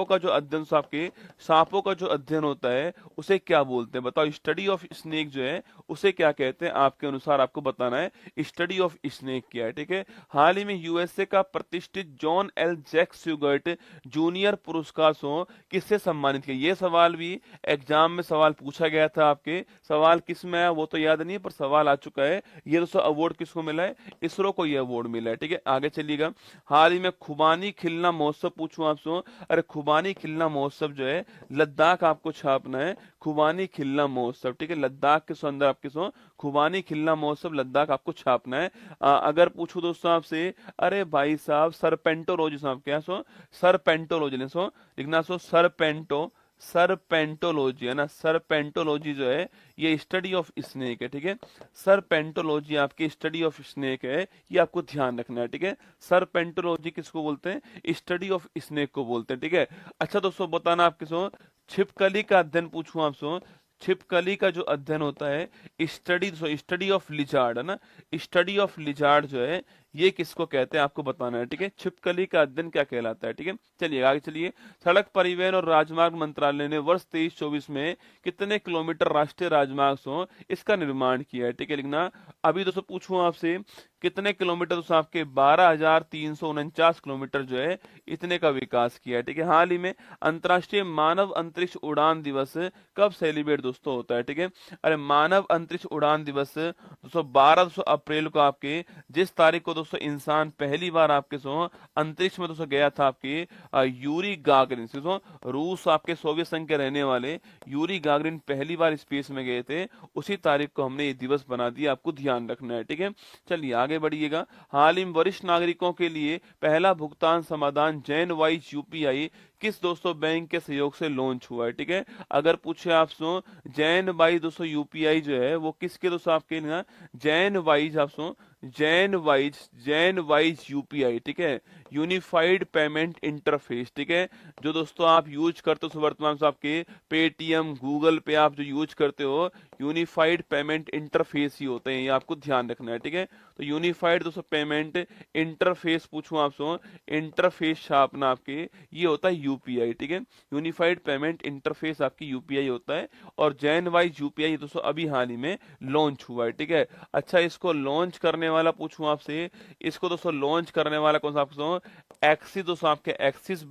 Speaker 1: का जो अध्ययन आपके सांपों का जो अध्ययन होता है उसे क्या बोलते हैं बताओ? स्टडी ऑफ स्नेक जो है उसे क्या कहते हैं आपके अनुसार, आपको बताना है स्टडी ऑफ स्नेक क्या है। ठीक है, हाल ही में यूएसए का प्रतिष्ठित जॉन एल जैक स्यूगर्ट जूनियर पुरस्कार सो किससे सम्मानित किया? ये सवाल भी एग्जाम में सवाल पूछा गया था, आपके सवाल किस में आया वो तो याद नहीं है पर सवाल आ चुका है। ये दोस्तों अवार्ड किसको मिला है? इसरो को ये अवार्ड मिला है। ठीक है, आगे चलिएगा। हाल ही में खुबानी खिलना महोत्सव पूछूं आपसे, अरे खुबानी खिलना महोत्सव जो है लद्दाख आपको छापना है, खुबानी खिलना महोत्सव। ठीक है, लद्दाख के अंदर आपके सो खुबानी खिलना महोत्सव लद्दाख आपको छापना है। अगर पूछूं दोस्तों आपसे, अरे भाई साहब सरपेंटोलॉजी साहब क्या सो सरपेंटोलॉजी सो लिखना, सो सरपेंटोलॉजी है ना, सरपेंटोलॉजी जो है ये स्टडी ऑफ स्नेक है। ठीक है, सरपेंटोलॉजी आपकी स्टडी ऑफ स्नेक है, ये आपको ध्यान रखना है। ठीक है, सरपेंटोलॉजी किसको बोलते हैं? स्टडी ऑफ स्नेक को बोलते हैं। ठीक है, अच्छा दोस्तों बताना आप किसो छिपकली का अध्ययन पूछूं आपसे, छिपकली का जो अध्ययन होता है स्टडी ऑफ लिजार्ड है ना, स्टडी ऑफ लिजार्ड जो है ये किसको कहते हैं आपको बताना है। ठीक है, छिपकली का अध्ययन क्या कहलाता है। ठीक है, चलिए आगे चलिए। सड़क परिवहन और राजमार्ग मंत्रालय ने वर्ष 23-24 में कितने किलोमीटर राष्ट्रीय राजमार्ग हो इसका निर्माण किया है? ठीक है, लिखना। अभी दोस्तों पूछूं आपसे कितने किलोमीटर, दोस्तों आपके 12,349 किलोमीटर जो है इतने का विकास किया है। ठीक है, हाल ही में अंतर्राष्ट्रीय मानव अंतरिक्ष उड़ान दिवस कब सेलिब्रेट दोस्तों होता है? ठीक है, अरे मानव अंतरिक्ष उड़ान दिवस दोस्तों 12 अप्रैल को आपके जिस तारीख को दोस्तों इंसान पहली बार आपके सो अंतरिक्ष में दोस्तों गया था, आपके यूरी गागरिन दोस्तों, रूस आपके सोवियत संघ के रहने वाले यूरी गागरिन पहली बार स्पेस में गए थे, उसी तारीख को हमने ये दिवस बना दिया, आपको ध्यान रखना है। ठीक है, चलिए आगे बढ़िएगा। हाल ही में वरिष्ठ नागरिकों के लिए पहला भुगतान समाधान जैन वाइज यूपीआई किस दोस्तों बैंक के सहयोग से लॉन्च हुआ है? ठीक है, अगर पूछे आप सो जैन वाइज दोस्तों यूपीआई जो है वो किसके दोस्तों आपके ना जैन वाइज आप सो जैन वाइज यूपीआई। ठीक है, यूनिफाइड पेमेंट इंटरफेस। ठीक है, जो दोस्तों आप यूज करते हो वर्तमान में आपके पेटीएम गूगल पे आप जो यूज करते हो यूनिफाइड पेमेंट इंटरफेस ही होते हैं, ये आपको ध्यान रखना है। ठीक है, तो यूनिफाइड दोस्तों पेमेंट इंटरफेस पूछूं आपसे, इंटरफेस छापना आपके ये होता है यूपीआई। ठीक है, यूनिफाइड पेमेंट इंटरफेस आपकी यूपीआई होता है और जैन वाइज यूपीआई दोस्तों अभी हाल ही में लॉन्च हुआ है। ठीक है, अच्छा इसको लॉन्च करने वाला पूछूं आपसे, इसको दोस्तों लॉन्च करने वाला कौन सा आपको एक्सिस दोस्तों आपके एक्सिस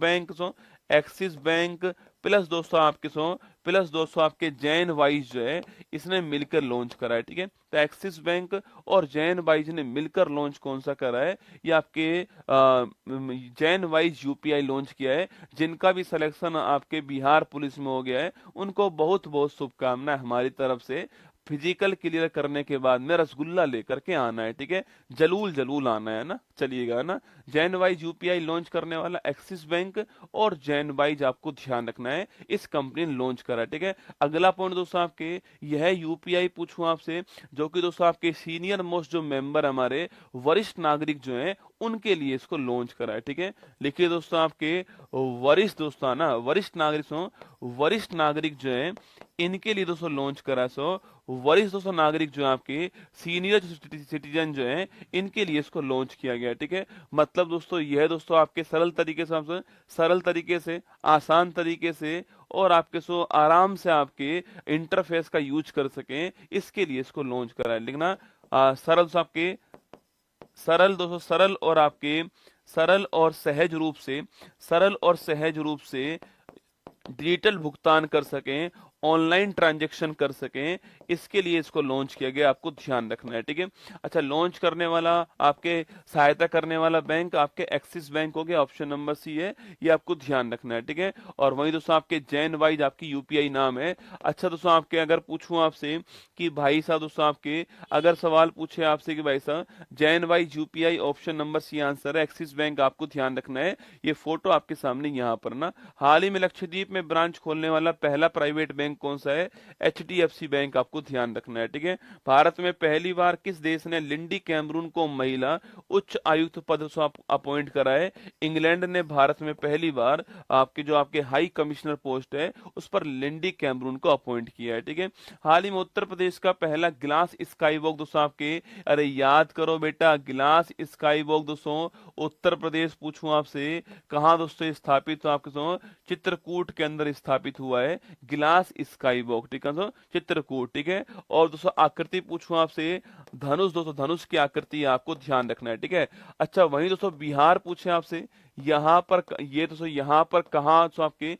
Speaker 1: बैंक प्लस दोस्तों आपके जैन वाइज जो है इसने मिलकर लॉन्च करा है। ठीक है, तो एक्सिस बैंक और जैन वाइज ने मिलकर लॉन्च कौन सा करा है? ये आपके जैन वाइज यूपीआई लॉन्च किया है। जिनका भी सिलेक्शन आपके बिहार पुलिस में हो गया है उनको बहुत बहुत शुभकामनाएं हमारी तरफ से। फिजिकल क्लियर करने के बाद में रसगुल्ला लेकर के आना है। ठीक है, जलूल आना है ना, चलिएगा ना। जैन वाइज यूपीआई लॉन्च करने वाला एक्सिस बैंक और जैन वाइज आपको ध्यान रखना है, इस कंपनी ने लॉन्च करा। ठीक है, अगला पॉइंट दोस्तों आपके यह यूपीआई पूछूं आपसे, जो कि दोस्तों आपके सीनियर मोस्ट जो मेंबर हमारे वरिष्ठ नागरिक जो हैं उनके लिए इसको लॉन्च करा है। ठीक है, लिखिए दोस्तों आपके वरिष्ठ नागरिक जो है इनके लिए दोस्तों लॉन्च करा। सो वरिष्ठ दोस्तों नागरिक जो है आपके सीनियर सिटीजन जो है इनके लिए इसको लॉन्च किया गया है, ठीक है। मतलब दोस्तों यह दोस्तों आपके सरल तरीके से आसान तरीके से और आपके सो आराम से आपके इंटरफेस का यूज कर सकें, इसके लिए इसको लॉन्च करा है। लिखना सरल दोस्तों आपके सरल दोस्तों सरल और सहज रूप से डिजिटल भुगतान कर सकें, ऑनलाइन ट्रांजैक्शन कर सकें, इसके लिए इसको लॉन्च किया गया, आपको ध्यान रखना है, ठीक है। अच्छा, लॉन्च करने वाला आपके सहायता करने वाला बैंक आपके एक्सिस बैंक हो गया, ऑप्शन नंबर सी है, ये आपको ध्यान रखना है, ठीक है। और वहीं दोस्तों आपके जैन वाइज आपकी यूपीआई नाम है। अच्छा दोस्तों, आपके अगर पूछूं आपसे कि भाई साहब दोस्तों आपके अगर सवाल पूछे आपसे कि भाई साहब जैन वाइज UPI option number C answer है, एक्सिस बैंक आपको ध्यान रखना है। ये फोटो आपके सामने यहाँ पर ना, हाल ही में लक्षद्वीप में ब्रांच खोलने वाला पहला प्राइवेट बैंक कौन सा है? एचडीएफसी बैंक, आपको ध्यान रखना है, ठीक है। भारत में पहली बार किस देश ने लिंडी कैमरून को महिला उच्च आयुक्त पद से अपॉइंट करा है? इंग्लैंड ने भारत में पहली बार आपके हाई कमिश्नर पोस्ट है उस पर लिंडी कैमरून को अपॉइंट किया है, ठीक है। हाल ही में उत्तर प्रदेश का पहला ग्लास स्काई वॉक दोस्तों आपके, अरे याद करो बेटा, ग्लास स्काई वॉक दोस्तों उत्तर प्रदेश पूछूं आपसे कहां दोस्तों स्थापित, तो आपके चित्रकूट के अंदर स्थापित हुआ है ग्लास स्काई वॉक, ठीक है। चित्रकूट, ठीक है। और दोस्तों आकृति पूछूं आपसे, धनुष दोस्तों, धनुष की आकृति आपको ध्यान रखना है, ठीक है। अच्छा, वहीं दोस्तों बिहार पूछे आपसे, यहाँ पर ये दोस्तों यहाँ पर कहाँ आपके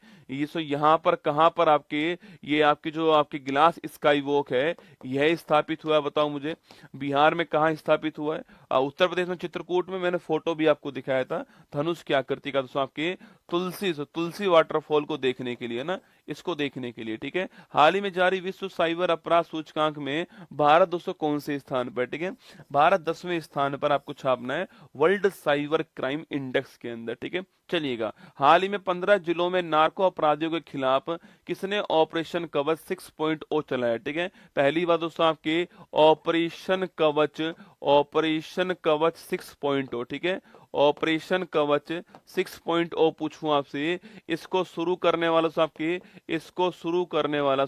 Speaker 1: यहाँ पर कहाँ पर आपके ये आपकी जो आपकी ग्लास स्काई वॉक है यह स्थापित हुआ है, बताओ मुझे बिहार में कहाँ स्थापित हुआ है? उत्तर प्रदेश में चित्रकूट में, मैंने फोटो भी आपको दिखाया था धनुष की आकृति का दोस्तों आपके तुलसी वाटरफॉल को देखने के लिए ना, इसको देखने के लिए, ठीक है। हाल ही में जारी विश्व साइबर अपराध सूचकांक में भारत दोस्तों कौन से स्थान पर, ठीक है? भारत 10वें स्थान पर आपको छापना है वर्ल्ड साइबर क्राइम इंडेक्स के अंदर, ठीक है। चलिएगा, हाल ही में 15 जिलों में नार्को अपराधियों के खिलाफ किसने ऑपरेशन कवच 6.0 चलाया, ठीक है। पहली बात दोस्तों आपके ऑपरेशन कवच 6.0, ठीक है। ऑपरेशन कवच 6.0 पूछूं आपसे, इसको शुरू करने वाला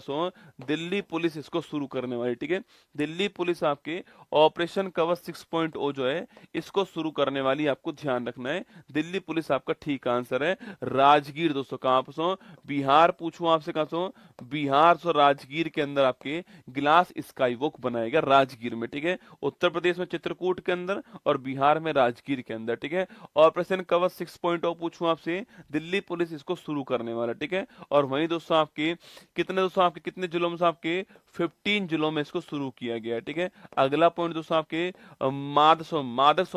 Speaker 1: दिल्ली पुलिस इसको शुरू करने वाली, ठीक है। दिल्ली पुलिस आपके ऑपरेशन कवच 6.0 जो है इसको शुरू करने वाली, आपको ध्यान रखना है दिल्ली पुलिस आपका ठीक आंसर है। राजगीर दोस्तों, कहां पर? बिहार पूछूं आपसे, कहां? बिहार राजगीर के अंदर आपके ग्लास स्काई वॉक बनाएगा, राजगीर में, ठीक है। उत्तर प्रदेश में चित्रकूट के अंदर और बिहार में राजगीर के अंदर, ठीक है। ऑपरेशन कवच 6.0 पूछूं आपसे, दिल्ली पुलिस इसको शुरू करने वाला, ठीक है। और वहीं दोस्तों आपके कितने जिलों में आपके 15 जिलों में इसको शुरू किया गया है, ठीक है। अगला पॉइंट दोस्तों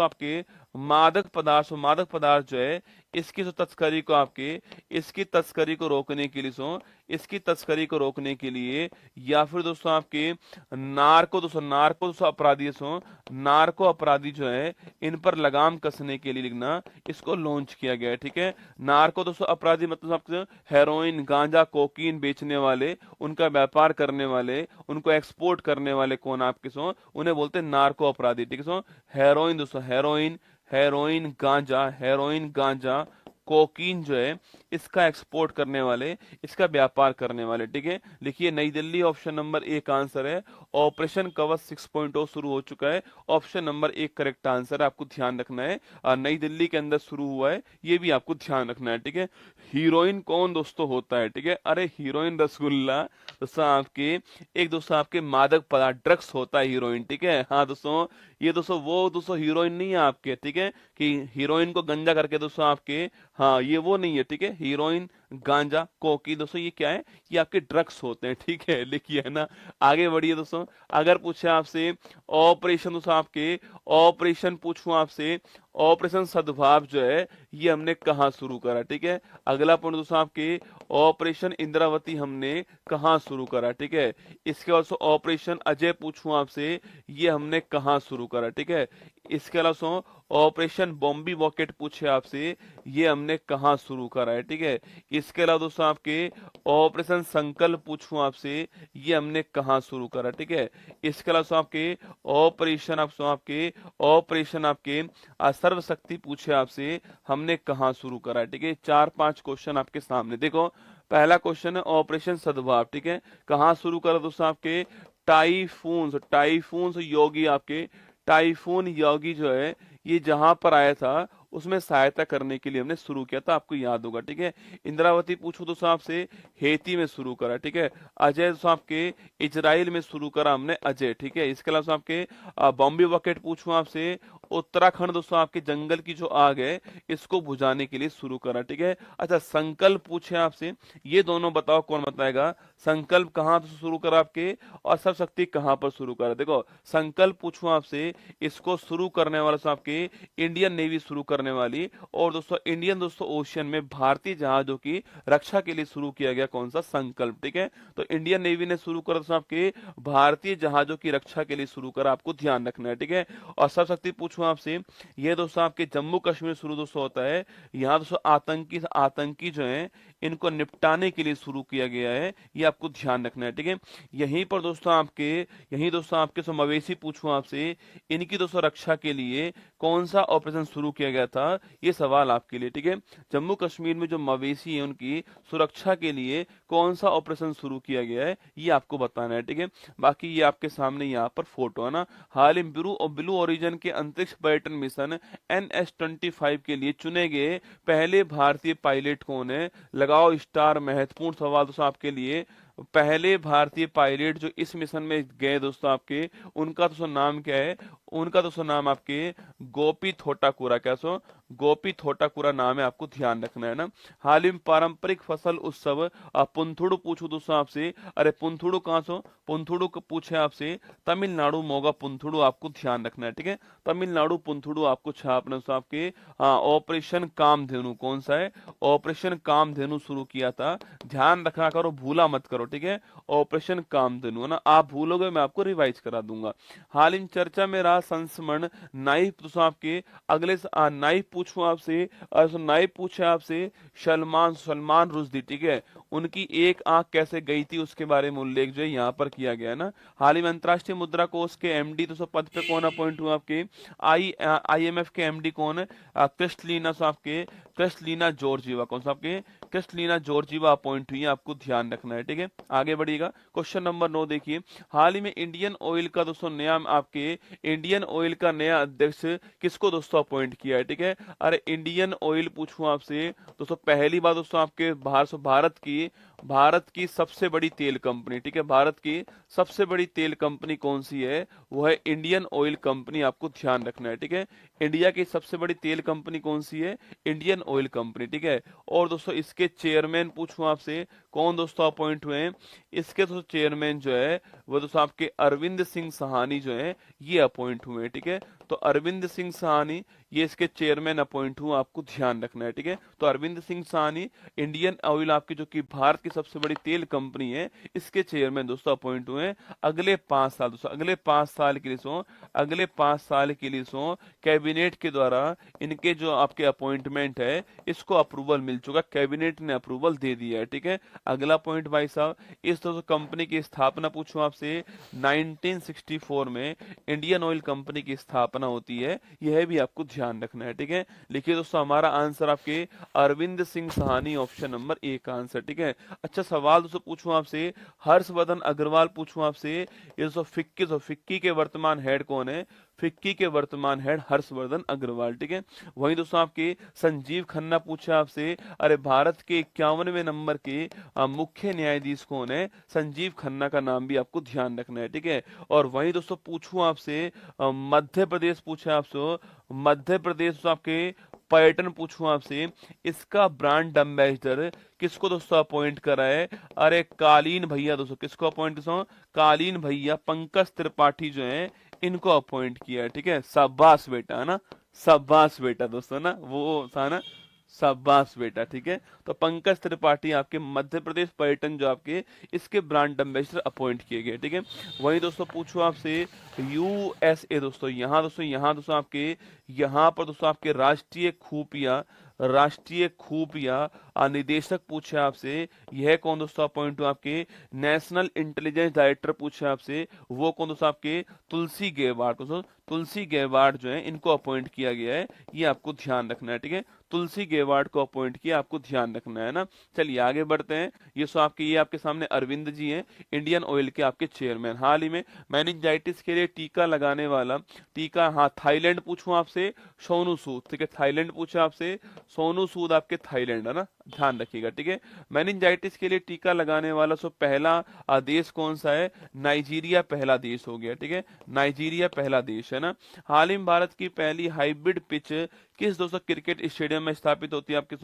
Speaker 1: आपके मादक पदार्थ जो है इसकी तस्करी को रोकने के लिए या फिर दोस्तों आपके नार्को अपराधी जो है इन पर लगाम कसने के लिए लिखना, इसको लॉन्च किया गया है, ठीक है। नार्को दोस्तों अपराधी मतलब आपके हेरोइन, गांजा, कोकीन बेचने वाले, उनका व्यापार करने वाले, उनको एक्सपोर्ट करने वाले कौन आपके उन्हें बोलते हैं नार्को अपराधी, ठीक है। हेरोइन दोस्तों, हेरोइन गांजा कोकीन जो है इसका एक्सपोर्ट करने वाले, इसका व्यापार करने वाले, ठीक है। लिखिए नई दिल्ली, ऑप्शन नंबर 1 आंसर है। ऑपरेशन कवच 6.0 शुरू हो चुका है, ऑप्शन नंबर 1 करेक्ट आंसर है, आपको ध्यान रखना है। नई दिल्ली के अंदर शुरू हुआ है, ये भी आपको ध्यान रखना है, ठीक है। हीरोइन कौन दोस्तों होता है, ठीक है? अरे हीरोइन रसगुल्ला दोस्तों आपके मादक पदार्थ ड्रग्स होता है हीरोइन, ठीक है। हाँ दोस्तों, ये दोस्तों हीरोइन नहीं है आपके, ठीक है, कि हीरोइन को गंजा करके दोस्तों आपके, हाँ ये वो नहीं है, ठीक है। हीरोइन, गांजा, कोकी दोस्तों ये क्या है? ये आपके ड्रग्स होते हैं, ठीक है। लिखिए है ना, आगे बढ़िए दोस्तों। अगर पूछे आपसे ऑपरेशन दोस्तों आपके ऑपरेशन पूछूं आपसे ऑपरेशन सद्भाव जो है ये हमने कहाँ शुरू करा, ठीक है। अगला पॉइंट दोस्तों आपके ऑपरेशन इंद्रावती हमने कहाँ शुरू करा, ठीक है। इसके बाद ऑपरेशन अजय पूछूं आपसे, ये हमने कहाँ शुरू करा, ठीक है। इसके अलावा ऑपरेशन बॉम्बी वॉकेट पूछे आपसे, ये हमने कहाँ शुरू करा है, ठीक है। इसके अलावा दोस्तों आपके ऑपरेशन संकल्प पूछूं आपसे, ये हमने कहाँ शुरू करा, ठीक है। इसके अलावा आपके ऑपरेशन आपके सर्वशक्ति पूछे आपसे, हमने कहाँ शुरू करा है, ठीक है। 4-5 क्वेश्चन आपके सामने देखो। पहला क्वेश्चन है ऑपरेशन सद्भाव, ठीक है। कहाँ शुरू करा दोस्तों आपके टाइफून्स योगी, आपके टाइफून योगी जो है ये जहां पर आया था उसमें सहायता करने के लिए हमने शुरू किया था, आपको याद होगा, ठीक है। इंद्रावती पूछूं दोस्तों आपसे, हेती में शुरू करा, ठीक है। अजय दोस्तों आपके इजराइल में शुरू करा हमने, अजय, ठीक है। इसके अलावा आपके बॉम्बे बकेट पूछूं आपसे, उत्तराखंड दोस्तों आपके जंगल की जो आग है इसको बुझाने के लिए शुरू करा, ठीक है। अच्छा, संकल्प पूछे आपसे, ये दोनों बताओ कौन बताएगा। संकल्प कहाँ से शुरू करा आपके, और सब शक्ति कहाँ पर शुरू करा। देखो संकल्प पूछूं आपसे, इसको शुरू करने वाला दोस्तों आपके इंडियन नेवी शुरू करने वाली, और दोस्तों इंडियन दोस्तों ओशियन में भारतीय जहाजों की रक्षा के लिए शुरू किया गया कौन सा, संकल्प, ठीक है। तो इंडियन नेवी ने शुरू करा दोस्तों आपके भारतीय जहाजों की रक्षा के लिए शुरू करा, आपको ध्यान रखना है, ठीक है। और सब शक्ति पूछूं आपसे, ये दोस्तों आपके जम्मू कश्मीर शुरू दोस्तों होता है, यहाँ दोस्तों आतंकी जो है इनको निपटाने के लिए शुरू किया गया है, ये आपको ध्यान रखना है, ठीक है। यहीं दोस्तों आपके सो मवेशी पूछूं आपसे, इनकी दोस्तों रक्षा के लिए कौन सा ऑपरेशन शुरू किया गया था, ये सवाल आपके लिए, ठीक है। जम्मू कश्मीर में जो मवेशी है उनकी सुरक्षा के लिए कौन सा ऑपरेशन शुरू किया गया है, ये आपको बताना है, ठीक है। बाकी ये आपके सामने यहाँ पर फोटो है ना। हाल ही ब्लू ओरिजिन के अंतरिक्ष पर्यटन मिशन NS-25 के लिए चुने गए पहले भारतीय पायलट कौन है, लगाओ स्टार। महत्वपूर्ण सवाल दोस्तों आपके लिए, पहले भारतीय पायलट जो इस मिशन में गए दोस्तों आपके, उनका दोस्तों नाम क्या है, उनका दोस्तों नाम आपके गोपी थोटाकुरा, कैसो गोपी थोटाकुरा नाम है, आपको ध्यान रखना है ना। हाल ही में पारंपरिक फसल उत्सव पुंथुड़ु पूछू दोस्तों आपसे, अरे पुंथुड़ु कहाँ सो, पुंथुड़ु को पूछे आपसे, तमिलनाडु मोगा पुंथुड़ु, आपको ध्यान रखना है, ठीक है। तमिलनाडु पुंथुड़ु आपको छापना दोस्तों आपके। ऑपरेशन कामधेनु कौन सा है, ऑपरेशन कामधेनु शुरू किया था, ध्यान रखना करो, भूला मत करो, ठीक है। ऑपरेशन कामधेनु है ना, आप भूलोगे मैं आपको रिवाइज करा दूंगा। हाल ही चर्चा में रहा संस्मरण नाइफ दोस्तों आपके, अगले नाइफ पूछूं आपसे, नाइफ पूछे आपसे सलमान रुश्दी, ठीक है। उनकी एक आंख कैसे गई थी उसके बारे में उल्लेख जो है यहाँ पर किया गया है ना। हाल ही में अंतरराष्ट्रीय मुद्रा कोष के एमडी दोस्तों पद पे कौन अपॉइंट हुआ आपके, IMF के एमडी कौन है, क्रिस्टलीना जॉर्जिवा, कौन सा आपके क्रिस्टलीना जॉर्जिवा अपॉइंट हुई है, आपको ध्यान रखना है, ठीक है। आगे बढ़िएगा, क्वेश्चन नंबर 9 देखिए। हाल ही में इंडियन ऑयल का दोस्तों नया अध्यक्ष किसको दोस्तों अपॉइंट किया है, ठीक है। अरे इंडियन ऑयल पूछूं आपसे दोस्तों, पहली बार दोस्तों आपके भारत की सबसे बड़ी तेल कंपनी, ठीक है। भारत की सबसे बड़ी तेल कंपनी कौन सी है, वो है इंडियन ऑयल कंपनी, आपको ध्यान रखना है, ठीक है। इंडिया की सबसे बड़ी तेल कंपनी कौन सी है, इंडियन ऑयल कंपनी, ठीक है। और दोस्तों इसके चेयरमैन पूछूं आपसे, कौन दोस्तों अपॉइंट हुए हैं, इसके दोस्तों चेयरमैन जो है वो दोस्तों आपके अरविंद सिंह सहानी जो है ये अपॉइंट हुए हैं, ठीक है। तो अरविंद सिंह सहानी ये इसके चेयरमैन अपॉइंट हुए, आपको ध्यान रखना है, ठीक है। तो अरविंद सिंह सहानी इंडियन ऑयल आपकी जो कि भारत की सबसे बड़ी तेल कंपनी है, इसके चेयरमैन दोस्तों अपॉइंट हुए हैं। अगले 5 साल दोस्तों, अगले 5 साल के लिए कैबिनेट के द्वारा इनके जो आपके अपॉइंटमेंट है इसको अप्रूवल मिल चुका, कैबिनेट ने अप्रूवल दे दिया है, ठीक है। अगला पॉइंट भाई साहब, इस दोस्तों कंपनी की स्थापना पूछूं आपसे, 1964 में इंडियन ऑयल कंपनी की स्थापना होती है, यह भी आपको ध्यान रखना है, ठीक है। लिखिए दोस्तों, हमारा आंसर आपके अरविंद सिंह सहानी, ऑप्शन नंबर 1 का आंसर, ठीक है। अच्छा सवाल दोस्तों पूछूं आपसे, हर्षवर्धन अग्रवाल पूछूं आपसे, ये दोस्तों फिक्की के वर्तमान हेड कौन है, फिक्की के वर्तमान हेड हर्षवर्धन अग्रवाल, ठीक है। वहीं दोस्तों आपके संजीव खन्ना पूछा आपसे, अरे भारत के 51वें नंबर के मुख्य न्यायाधीश कौन है, संजीव खन्ना का नाम भी आपको ध्यान रखना है, ठीक है। और वहीं दोस्तों पूछूं आपसे मध्य प्रदेश पूछा आपसे, मध्य प्रदेश आपके पर्यटन पूछूं आपसे, इसका ब्रांड एम्बेसडर किसको दोस्तों अपॉइंट करा है, अरे कालीन भैया दोस्तों, किसको अपॉइंट दोस्तों, कालीन भैया पंकज त्रिपाठी जो है इनको अपॉइंट किया है, ठीक है। शाबाश बेटा, है ना, शाबाश बेटा दोस्तों ना, वो था ना, शाबाश बेटा, ठीक है। तो पंकज त्रिपाठी आपके मध्य प्रदेश पर्यटन जो आपके इसके ब्रांड एम्बेसडर अपॉइंट किए गए, ठीक है। वहीं दोस्तों पूछो आपसे USA दोस्तों, यहाँ दोस्तों आपके यहाँ पर दोस्तों आपके राष्ट्रीय खूफिया निदेशक पूछे आपसे, यह कौन दोस्तों अपॉइंट हुआ आपके नेशनल इंटेलिजेंस डायरेक्टर पूछे आपसे, वो कौन दोस्तों आपके तुलसी गेबार्ड। दोस्तों तुलसी गेबार्ड जो है इनको अपॉइंट किया गया है, ये आपको ध्यान रखना है, ठीक है। तुलसी गेबार्ड को अपॉइंट किया, आपको ध्यान रखना है ना। चलिए आगे बढ़ते हैं। ये आपके सामने अरविंद जी हैं, इंडियन ऑयल के आपके चेयरमैन। हाल ही में मेनिंजाइटिस के लिए टीका लगाने वाला, टीका, हाँ थाईलैंड पूछूं आपसे, सोनू सूद, ठीक है। थाईलैंड पूछा आपसे, सोनू सूद आपके थाईलैंड है ना, ध्यान रखिएगा, ठीक है। मेनिंजाइटिस के लिए टीका लगाने वाला पहला देश कौन सा है? नाइजीरिया पहला देश हो गया, ठीक है। नाइजीरिया पहला देश है ना। हाल ही में भारत की पहली हाइब्रिड पिच किस दोस्तों क्रिकेट स्टेडियम में स्थापित होती है आपके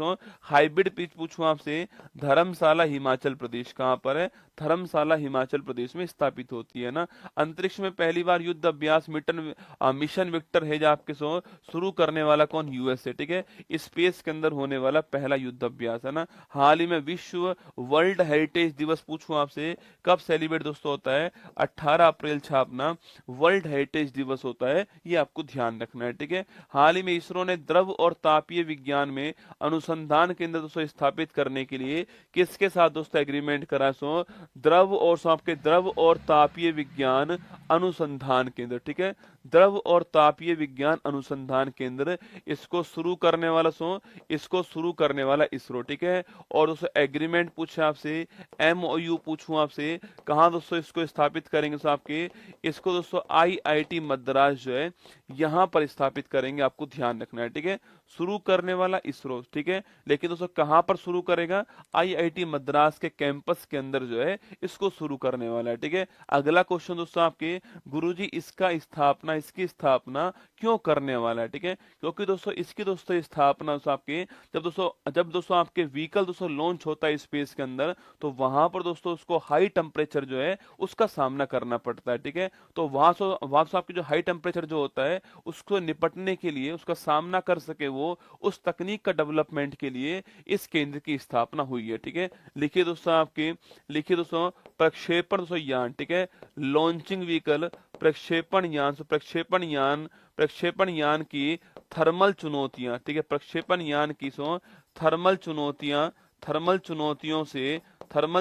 Speaker 1: हाइब्रिड पिच पूछूं आपसे, धर्मशाला हिमाचल प्रदेश। कहां पर है? धर्मशाला हिमाचल प्रदेश में स्थापित होती है ना। अंतरिक्ष में पहली बार युद्ध अभ्यास मिशन विक्टर है जो आपके शुरू करने वाला कौन? यूएसए, ठीक है। स्पेस के अंदर होने वाला पहला युद्ध अभ्यास है ना। हाल ही में विश्व वर्ल्ड हेरिटेज दिवस पूछूं आपसे, कब सेलिब्रेट दोस्तों होता है? 18 अप्रैल छापना वर्ल्ड हेरिटेज दिवस होता है, ये आपको ध्यान रखना है, ठीक है। हाल ही में इसरो ने द्रव और तापीय विज्ञान में अनुसंधान केंद्र दोस्तों स्थापित करने के लिए किसके साथ दोस्तों एग्रीमेंट करा? द्रव और तापीय विज्ञान अनुसंधान केंद्र, ठीक है। द्रव और तापीय विज्ञान अनुसंधान केंद्र, इसको शुरू करने वाला इसरो, ठीक है। और दोस्तों एग्रीमेंट पूछे आपसे, एमओयू पूछूं आपसे, कहां दोस्तों इसको स्थापित करेंगे? इसको दोस्तों आईआईटी मद्रास जो है यहां पर स्थापित करेंगे, आपको ध्यान रखना है, ठीक है। शुरू करने वाला इसरो, ठीक है, लेकिन दोस्तों कहां पर शुरू करेगा? आईआईटी मद्रास के कैंपस के अंदर जो है इसको शुरू करने वाला है, ठीक है। अगला क्वेश्चन दोस्तों आपके, गुरुजी इसकी स्थापना क्यों करने वाला है? ठीक है, क्योंकि दोस्तों इसकी दोस्तों स्थापना आपके जब दोस्तों आपके व्हीकल दोस्तों लॉन्च होता है स्पेस के अंदर, तो वहां पर दोस्तों उसको हाई टेम्परेचर जो है उसका सामना करना पड़ता है, ठीक है। तो वहां से आपकी जो हाई टेम्परेचर जो होता है उसको निपटने के लिए, उसका सामना कर सके वो, उस तकनीक का डेवलपमेंट के लिए इस केंद्र की स्थापना हुई है, ठीक है। लिखिए दोस्तों प्रक्षेपण दोस्तों यान, ठीक है, लॉन्चिंग व्हीकल, प्रक्षेपण यान की थर्मल चुनौतियां, ठीक है, प्रक्षेपण यान की थर्मल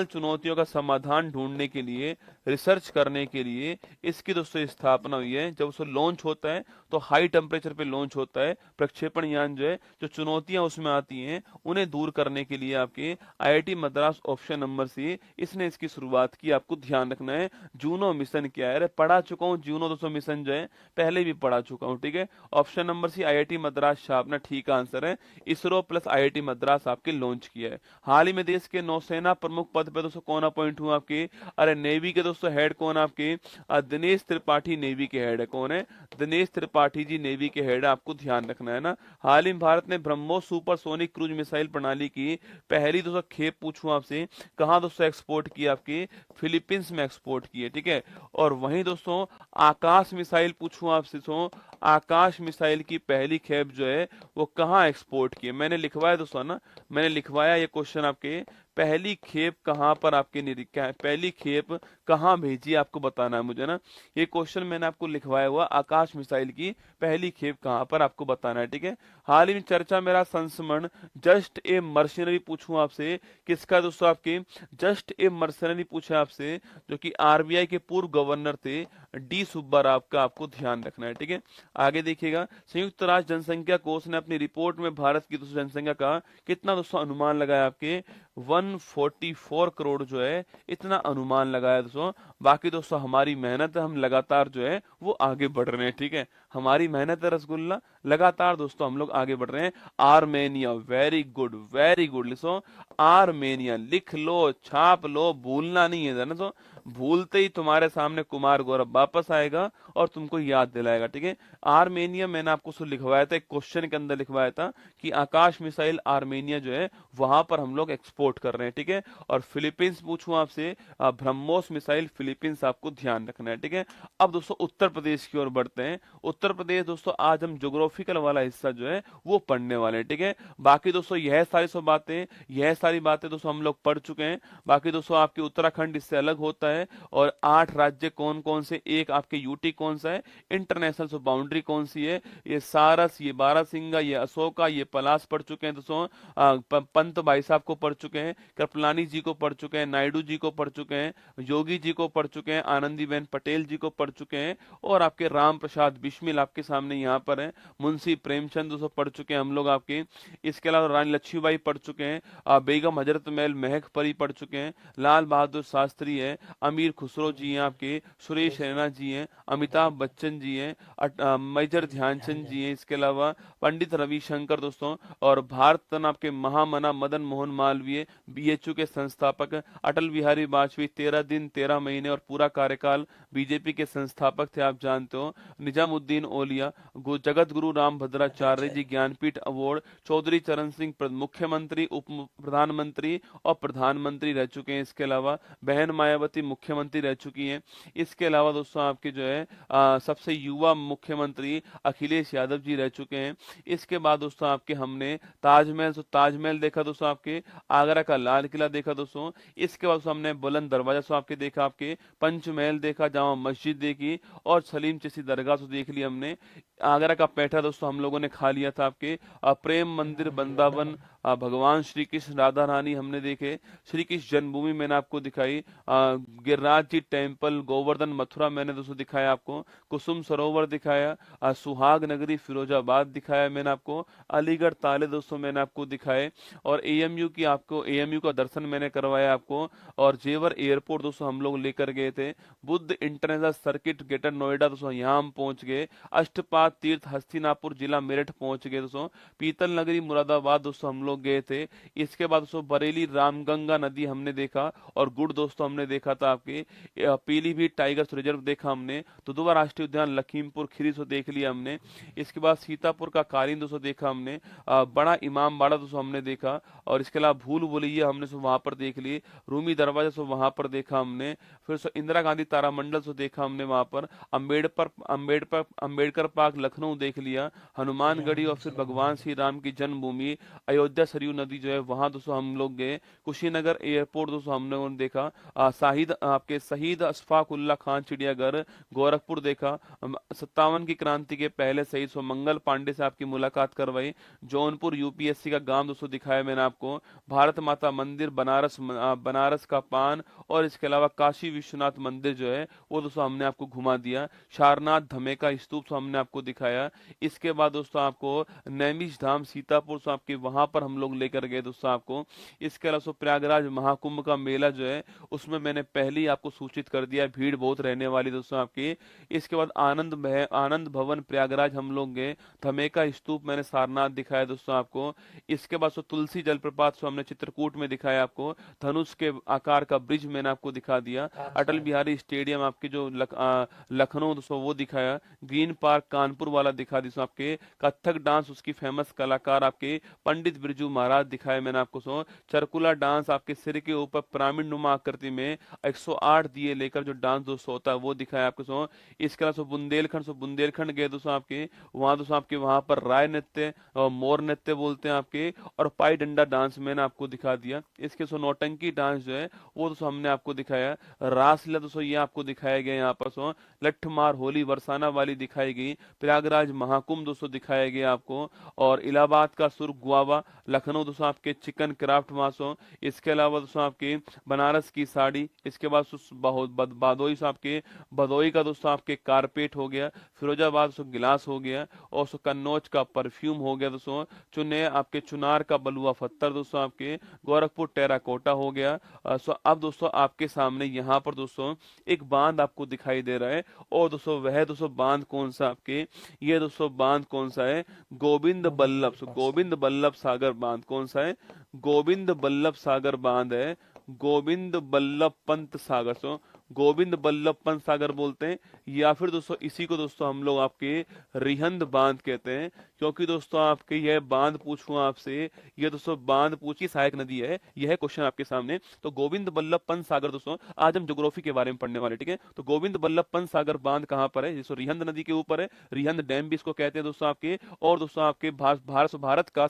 Speaker 1: चुनौतियों का समाधान ढूंढने के लिए, रिसर्च करने के लिए इसकी दोस्तों स्थापना हुई है। जब उसको लॉन्च होता है तो हाई टेम्परेचर पे लॉन्च होता है प्रक्षेपण यान जो है, जो चुनौतियां उसमें आती हैं उन्हें दूर करने के लिए आपके IIT Madras option number C इसने इसकी शुरुआत की, आपको ध्यान रखना है। जूनो मिशन क्या है? अरे पढ़ा चुका हूँ, जूनो दोस्तों मिशन जो है पहले भी पढ़ा चुका हूँ, ठीक है। Option number C IIT Madras छापना ठीक आंसर है। इसरो प्लस आईआईटी मद्रास आपके लॉन्च किया है। हाल ही में देश के नौसेना प्रमुख पद पे दोस्तों कौन अपॉइंट हुआ आपके? अरे नेवी के दोस्तों हेड कौन आपके? दिनेश त्रिपाठी नेवी के हेड है। कौन है? दिनेश त्रिपाठी जी नेवी के हेड है, आपको ध्यान रखना है ना। हाल ही में भारत ने ब्रह्मोस सुपरसोनिक क्रूज मिसाइल प्रणाली की पहली दोस्तों खेप पूछूं आपसे, कहां दोस्तों एक्सपोर्ट की? आपकी फिलीपींस में एक्सपोर्ट की है, ठीक है। और वहीं दोस्तों आकाश मिसाइल पूछूं आपसे, आकाश मिसाइल की पहली खेप जो है वो कहां एक्सपोर्ट की है? मैंने लिखवाया दोस्तों ना, मैंने लिखवाया ये क्वेश्चन आपके, पहली खेप कहां पर आपके निरीक्षण, पहली खेप कहां भेजी आपको बताना है मुझे ना। ये क्वेश्चन मैंने आपको लिखवाया हुआ, आकाश मिसाइल की पहली खेप कहां पर आपको बताना है, ठीक है। हाल ही में चर्चा मेरा संस्मरण जस्ट ए मर्सनरी पूछूं आपसे, किसका दोस्तों? आपके जस्ट ए मर्सनरी पूछा आपसे, जो कि आरबीआई के पूर्व गवर्नर थे डी सुब्बाराव का, आपको ध्यान रखना है, ठीक है। आगे देखिएगा, संयुक्त राष्ट्र जनसंख्या कोष ने अपनी रिपोर्ट में भारत की दोस्तों जनसंख्या का कितना दोस्तों अनुमान लगाया? आपके 144 करोड़ जो है इतना अनुमान लगाया दोस्तों। बाकी दोस्तों हमारी मेहनत है, हम लगातार जो है वो आगे बढ़ रहे हैं, ठीक है। हमारी मेहनत है रसगुल्ला, लगातार दोस्तों हम लोग आगे बढ़ रहे हैं। आर्मेनिया, वेरी गुड लिखो, आर्मेनिया लिख लो, छाप लो, भूलना नहीं है ना। तो भूलते ही तुम्हारे सामने कुमार गौरव वापस आएगा और तुमको याद दिलाएगा, ठीक है। आर्मेनिया मैंने आपको लिखवाया था, एक क्वेश्चन के अंदर लिखवाया था कि आकाश मिसाइल आर्मेनिया जो है वहां पर हम लोग एक्सपोर्ट कर रहे हैं, ठीक है। और फिलीपींस पूछूं आपसे, ब्रह्मोस मिसाइल फिलीपींस, आपको ध्यान रखना है, ठीक है। अब दोस्तों उत्तर प्रदेश की ओर बढ़ते हैं। उत्तर प्रदेश दोस्तों आज हम ज्योग्राफिकल वाला हिस्सा जो है वो पढ़ने वाले हैं, ठीक है। बाकी दोस्तों यह सारी बातें दोस्तों हम लोग पढ़ चुके हैं। बाकी दोस्तों आपके उत्तराखंड इससे अलग होता है। है और 8 राज्य कौन कौन से, एक आपके यूटी कौन सा है, इंटरनेशनल बाउंड्री कौन सी है, ये सारस, ये बारासिंगा, ये अशोका, ये पलास पढ़ चुके हैं दोस्तों। पंत भाई साहब को पढ़ चुके हैं, कृपलानी जी को पढ़ चुके हैं, नायडू जी को पढ़ चुके हैं, योगी जी को पढ़ चुके हैं, आनंदीबेन पटेल जी को पढ़ चुके हैं, और आपके राम प्रसाद बिस्मिल आपके सामने यहाँ पर है, मुंशी प्रेमचंद दोस्तों पढ़ चुके हैं हम लोग आपके। इसके अलावा रानी लक्ष्मीबाई पढ़ चुके हैं, बेगम हजरत महल महक परी पढ़ चुके हैं, लाल बहादुर शास्त्री है, अमीर खुसरो जी हैं आपके, सुरेश रैना जी हैं, अमिताभ बच्चन जी हैं, मेजर ध्यानचंद जी हैं, इसके अलावा पंडित रविशंकर दोस्तों, और भारत रत्न आपके महामना मदन मोहन मालवीय, बीएचयू के संस्थापक, अटल बिहारी वाजपेयी 13 दिन 13 महीने और पूरा कार्यकाल बीजेपी के संस्थापक थे, आप जानते हो, निजामुद्दीन औलिया, जगत गुरु राम भद्राचार्य जी ज्ञानपीठ अवार्ड, चौधरी चरण सिंह मुख्यमंत्री, उप प्रधानमंत्री और प्रधानमंत्री रह चुके हैं, इसके अलावा बहन मायावती मुख्यमंत्री रह चुकी हैं, इसके अलावा दोस्तों आपके जो है सबसे युवा मुख्यमंत्री अखिलेश यादव जी रह चुके हैं। इसके बाद दोस्तों आपके हमने ताजमहल देखा दोस्तों, आपके आगरा का लाल किला देखा दोस्तों, इसके बाद हमने बुलंद दरवाजा सो आपके देखा, आपके पंचमहल देखा, जामा मस्जिद देखी, और सलीम चिश्ती दरगाह सो देख लिया हमने। आगरा का पेठा दोस्तों हम लोगों ने खा लिया था आपके, प्रेम मंदिर वृंदावन, भगवान श्री कृष्ण राधा रानी हमने देखे, श्री कृष्ण जन्मभूमि मैंने आपको दिखाई, गिरिराज जी टेम्पल, गोवर्धन मथुरा मैंने दोस्तों दिखाया आपको, कुसुम सरोवर दिखाया, सुहाग नगरी फिरोजाबाद दिखाया मैंने आपको, अलीगढ़ ताले दोस्तों मैंने आपको दिखाए, और एएमयू का दर्शन मैंने करवाया आपको, और जेवर एयरपोर्ट दोस्तों हम लोग लेकर गए थे, Buddha international circuit greater Noida दोस्तों यहाँ हम पहुंच गए, अष्टपाद तीर्थ हस्तिनापुर जिला मेरठ पहुंच गए दोस्तों, पीतल नगरी मुरादाबाद दोस्तों हम लोग गए थे, इसके बाद दोस्तों बरेली रामगंगा नदी हमने देखा, और गुड़ दोस्तों हमने देखा था आपके, पीलीभीत टाइगर्स रिजर्व देखा हमने, दुधवा राष्ट्रीय उद्यान लखीमपुर खीरी सो देख लिया हमने, इसके बाद सीतापुर का कालीन दोस्तों देखा हमने, बड़ा इमामबाड़ा दोस्तों हमने देखा, और इसके अलावा भूल भुलैया हमने सो वहां पर देख ली, रूमी दरवाजा सो वहां पर देखा हमने, फिर सो इंदिरा गांधी तारामंडल सो देखा हमने वहां पर, अम्बेडकर पार्क लखनऊ देख लिया, हनुमानगढ़ी, और फिर भगवान श्री राम की जन्मभूमि अयोध्या सरयू नदी जो है वहां दोस्तों हम लोग गए, कुशीनगर एयरपोर्ट दोस्तों हमने देखा, शहीद अशफाक उल्ला खान चिड़ियाघर गोरखपुर देखा, 57 की क्रांति के पहले शहीद सो मंगल पांडे से आपकी मुलाकात करवाई, जौनपुर यूपीएससी का गांव दोस्तों दिखाया मैंने आपको, भारत माता मंदिर बनारस का पान, और इसके अलावा काशी विश्वनाथ मंदिर जो है वो दोस्तों हमने आपको घुमा दिया, सारनाथ धमेका स्तूप तो हमने आपको दिखाया, इसके बाद दोस्तों आपको नैमिष धाम सीतापुर से आपके वहां पर हम लोग लेकर गए दोस्तों आपको, इसके अलावा प्रयागराज महाकुंभ का मेला जो है उसमें मैंने पहले ही आपको सूचित कर दिया, भीड़ बहुत रहने वाली दोस्तों आपकी। इसके बाद आनंद भवन प्रयागराज हम लोग गए, धमेका स्तूप मैंने सारनाथ दिखाया दोस्तों आपको, इसके बाद तुलसी जलप्रपात हमने चित्रकूट में दिखाया आपको, धनुष के आकार का ब्रिज मैंने आपको दिखा दिया, अटल बिहारी स्टेडियम आपके जो लखनऊ दोस्तों वो दिखाया, ग्रीन पार्क कानपुर वाला दिखा दी आपके, कथक डांस उसकी फेमस कलाकार आपके पंडित बिरजू महाराज दिखाए मैंने आपको चरकुला डांस आपके सिर के ऊपर पिरामिड नुमा आकृति में 108 दिए लेकर जो डांस दोस्तों होता है वो दिखाया आपको इसके अलावा बुंदेलखंड गए दोस्तों आपके, वहां पर राय नृत्य और मोर नृत्य बोलते हैं आपके, और पाई डंडा डांस मैंने आपको दिखा दिया। इसके नौटंकी डांस जो है वो दोस्तों हमने आपको दिखाया, रासलीला दोस्तों ये आपको दिखाया गया, यहाँ पर लठ मार होली बरसाना वाली दिखाई गई, प्रयागराज महाकुंभ दोस्तों दिखाया गया आपको, और इलाहाबाद का सुर्ख गुआवा, लखनऊ दोस्तों आपके चिकन क्राफ्ट मासो, इसके अलावा दोस्तों आपके बनारस की साड़ी, इसके बाद बादोई आपके भदोई का दोस्तों आपके कारपेट हो गया, फिरोजाबाद गिलास हो गया, और कन्नौज का परफ्यूम हो गया दोस्तों, आपके चुनार का बलुआ पत्थर दोस्तों आपके, गोरखपुर टेराकोटा हो गया। अब दोस्तों आपके सामने यहाँ पर दोस्तों एक बांध आपको दिखाई दे रहा है, और दोस्तों बांध कौन सा आपके, ये दोस्तों बांध कौन सा है, गोविंद बल्लभ सागर बांध कौन सा है, गोविंद बल्लभ सागर बांध है, गोविंद बल्लभ पंत सागर गोविंद बल्लभ पंत सागर बोलते हैं, या फिर दोस्तों इसी को दोस्तों हम लोग आपके रिहंद बांध कहते हैं, क्योंकि दोस्तों आपके यह बांध पूछूं आपसे, यह दोस्तों बांध पूछी सहायक नदी है, यह है क्वेश्चन आपके सामने। तो गोविंद बल्लभ पंत सागर दोस्तों आज हम ज्योग्राफी के बारे में पढ़ने वाले, ठीक है। तो गोविंद बल्लभ पंत सागर बांध कहाँ पर है, दोस्तों रिहंद नदी के ऊपर है, रिहंद डैम भी इसको कहते हैं दोस्तों आपके, और दोस्तों आपके भारत का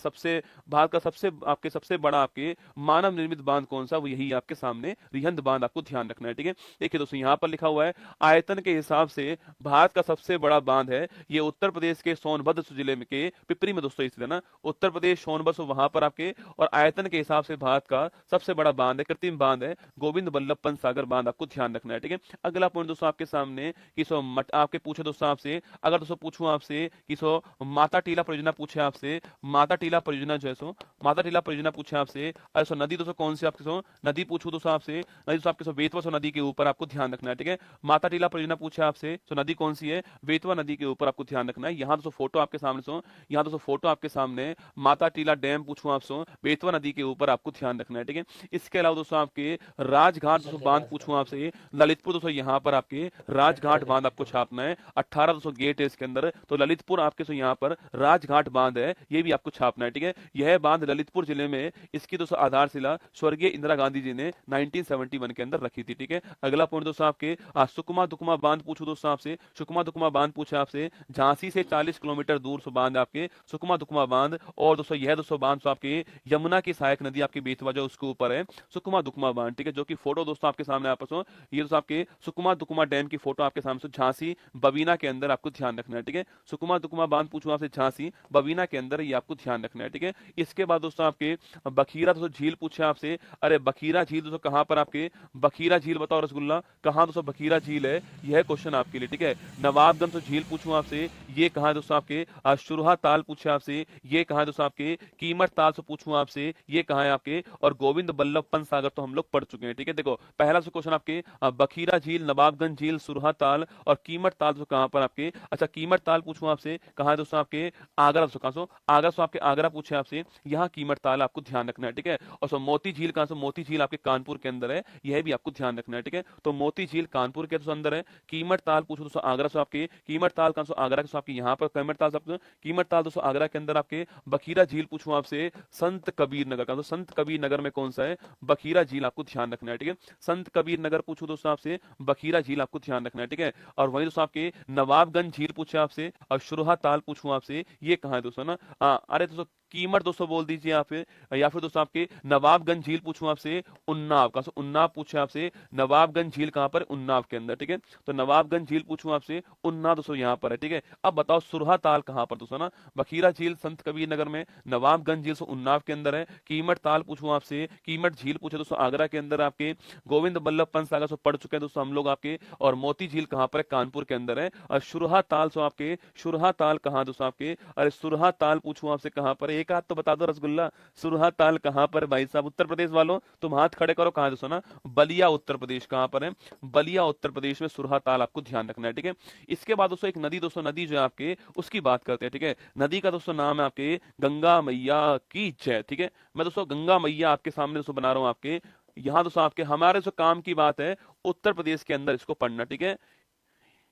Speaker 1: सबसे बड़ा आपके मानव निर्मित बांध कौन सा, वो यही आपके सामने रिहंद बांध आपको ध्यान रखना है, ठीक है। एक देखिए दोस्तों यहाँ पर लिखा हुआ है आयतन के हिसाब से भारत का सबसे बड़ा बांध है ये उत्तर प्रदेश के सोनभद्र जिले में के पिपरी में दोस्तों स्थित है ना, उत्तर प्रदेश सोनभद्र वहां पर आपके, और आयतन के हिसाब से भारत का सबसे बड़ा बांध है, कृत्रिम बांध है गोविंद बल्लभ पंत सागर बांध, आपको ध्यान रखना है। ठीक है, अगला पॉइंट दोस्तों आपके सामने कि सो आपके पूछे दोस्तों आपसे, अगर दोस्तों पूछूं आपसे कि सो माता टीला परियोजना पूछे आपसे, माता टीला परियोजना जो है सो माता टीला परियोजना पूछे आपसे, अरे सो नदी दोस्तों कौन सी आपके सो नदी पूछू दोस्तों आपसे, नदी दोस्तों आपके सो बेतवा सो नदी के ऊपर आपको ध्यान रखना है। ठीक है, माता टीला परियोजना पूछे आपसे, सो नदी कौन सी है, बेतवा नदी के ऊपर आपको ध्यान रखना है। यहाँ दोस्तों फोटो आपके सामने सो, यहाँ दोस्तों फोटो आपके सामने माता टीला डैम पूछूं आपसे बेतवा नदी के ऊपर आपको ध्यान रखना है। ठीक है, इसके अलावा दोस्तों आपके राजघाट दोस्तों बांध पूछूं आपसे ललितपुर दोस्तों, यहाँ पर आपके राजघाट बांध आपको छापना है, 18 दोस्तों गेट है इसके अंदर, तो ललितपुर आपके यहाँ पर राजघाट बांध है, ये भी आपको छापना है। ठीक है, यह बांध ललितपुर जिले में, इसकी दोस्तों आधारशिला स्वर्गीय इंदिरा गांधी जी ने 1971 के अंदर रखी थी। ठीक है, अगला पॉइंट दोस्तों आपके सुकमा दुकमा बांध पूछू दोस्तों आपसे, सुकमा दुकमा बांध पूछा आपसे, झांसी से 40 किलोमीटर दूर सो बांध आपके सुकमा दुकमा बांध, और दोस्तों यह दोस्तों बांध तो आपके यमुना की सहायक नदी आपकी बेतवा जो उसके ऊपर है सुकमा दुकमा बांध। ठीक है, जो कि फोटो दोस्तों आपके सामने आपस में, ये दोस्तों आपके सुकमा दुकमा डैम की फोटो आपके सामने झांसी बबीना के अंदर आपको ध्यान रखना है। ठीक है, सुकमा दुकमा बांध पूछूं आपसे झांसी बबीना के अंदर, ये आपको ध्यान रखना है। ठीक है, इसके बाद दोस्तों आपके बखीरा दोस्तों झील पूछे आपसे, अरे बखीरा झील दोस्तों कहां पर आपके, बखीरा झील बताओ रसगुल्ला कहां दोस्तों बखीरा झील है, यह क्वेश्चन आपके लिए। ठीक है, नवाबगंज तो झील पूछूं आपसे, ये कहां है दोस्तों आपके, शुरहा ताल पूछे आपसे, ये कहां है दोस्तों आपके, कीमत ताल से पूछूं आपसे, ये कहां है आपके, और गोविंद बल्लभ पंत सागर तो हम लोग पढ़ चुके हैं। ठीक है, देखो पहला से क्वेश्चन आपके बखीरा झील, नवाबगंज झील, सुरहा ताल और कीमत ताल तो कहां पर आपके, अच्छा कीमत ताल पूछूं आपसे कहां है दोस्तों आपके, आगरा दोस्तों कहां सो, आगरा सो आपके आगरा पूछे आपसे, यहाँ कीमत ताल आपको ध्यान रखना है। ठीक है, और सो मोती झील कहां से, मोती झील आपके कानपुर के अंदर है, यह भी आपको ध्यान रखना है। ठीक है, तो मोती झील कानपुर के अंदर है, कीमत ताल पूछो दोस्तों आगरा से आपके, कीमत ताल कहां से, आगरा के आपके यहाँ पर कीमत ताल आपको, कीमत ताल दोस्तों आगरा के अंदर आपके, बखीरा झील पूछूं आपसे संत कबीर नगर का, तो संत कबीर नगर में कौन सा है, बखीरा झील आपको ध्यान रखना है। ठीक है, संत कबीर नगर पूछूं दोस्तों आपसे, बखीरा झील आपको ध्यान रखना है। ठीक है, और वहीं दोस्तों आपके नवाबगंज झील पूछे आपसे और शुरहा ताल पूछूं आपसे, ये कहां है दोस्तों ना, अरे दोस्तों कीमत दोस्तों बोल दीजिए यहाँ पे, या फिर दोस्तों आपके नवाबगंज झील पूछूं आपसे, उन्नाव का, उन्नाव पूछे आपसे, नवाबगंज झील कहां पर, उन्नाव के अंदर। ठीक है, तो नवाबगंज झील पूछूं आपसे, उन्नाव दोस्तों यहाँ पर है। ठीक है, अब बताओ सुरहा ताल कहां पर दोस्तों ना, बखीरा झील संत कबीर नगर में, नवाबगंज झील उन्नाव के अंदर है, कीमत ताल पूछूं आपसे, कीमत झील पूछे दोस्तों आगरा के अंदर आपके, गोविंद बल्लभ पंत सागर से पढ़ चुके हैं दोस्तों हम लोग आपके, और मोती झील कहां पर है, कानपुर के अंदर है, और सुरहा ताल सो आपके, सुरहा ताल कहां दोस्तों आपके, अरे सुरहा ताल पूछूं आपसे कहां पर, एक हाथ तो बता दो रसगुल्ला, सुरहा ताल कहां पर भाई साहब, उत्तर प्रदेश वालों तुम हाथ खड़े करो, कहां दोस्तों ना, बलिया उत्तर प्रदेश कहां पर है, बलिया उत्तर प्रदेश में सुरहा ताल आपको ध्यान रखना है। ठीक है, इसके बाद दोस्तों एक नदी दोस्तों, नदी जो है आपके उसकी बात करते हैं। ठीक है, नदी का दोस्तों नाम है आपके गंगा मैया की जय। ठीक है, मैं दोस्तों गंगा मैया आपके सामने दोस्तों बना रहा हूं आपके, यहां दोस्तों आपके हमारे जो काम की बात है उत्तर प्रदेश के अंदर इसको पढ़ना। ठीक है,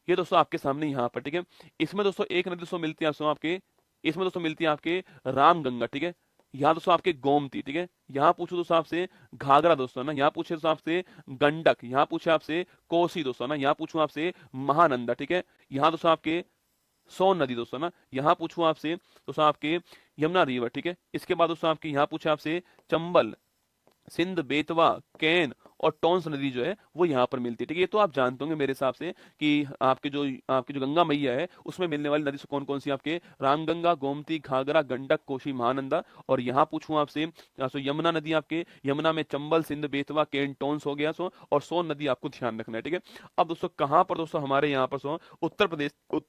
Speaker 1: ये दोस्तों आपके सामने यहाँ पर। ठीक है, इसमें दोस्तों एक नदी दोस्तों मिलती है दोस्तों आपके, इसमें दोस्तों मिलती है आपके रामगंगा। ठीक है, यहाँ दोस्तों आपके गोमती। ठीक है, यहाँ पूछो दोस्तों आपसे घाघरा दोस्तों ना, यहाँ पूछे दोस्तों आपसे गंडक, यहाँ पूछे आपसे कोसी दोस्तों ना, यहाँ पूछूं आपसे महानंदा। ठीक है, यहाँ दोस्तों आपके सोन नदी दोस्तों ना, यहाँ पूछूं आपसे दोस्तों आपके यमुना रिवर। ठीक है, इसके बाद दोस्तों आपके यहाँ पूछे आपसे चंबल, सिंध, बेतवा, कैन और टोंस नदी जो है वो यहाँ पर मिलती है। ठीक है, ये तो आप जानते होंगे मेरे हिसाब से कि आपकी जो गंगा मैया है उसमें मिलने वाली नदी से कौन कौन सी आपके, रामगंगा, गोमती, घाघरा, गंडक, कोशी, महानंदा, और यहाँ पूछूं आपसे सो यमुना नदी आपके, यमुना में चंबल, सिंध, बेतवा, कैन, टोंस हो गया सो, और सोन नदी आपको ध्यान रखना है। ठीक है, अब दोस्तों कहाँ पर दोस्तों हमारे यहाँ पर सो उत्तर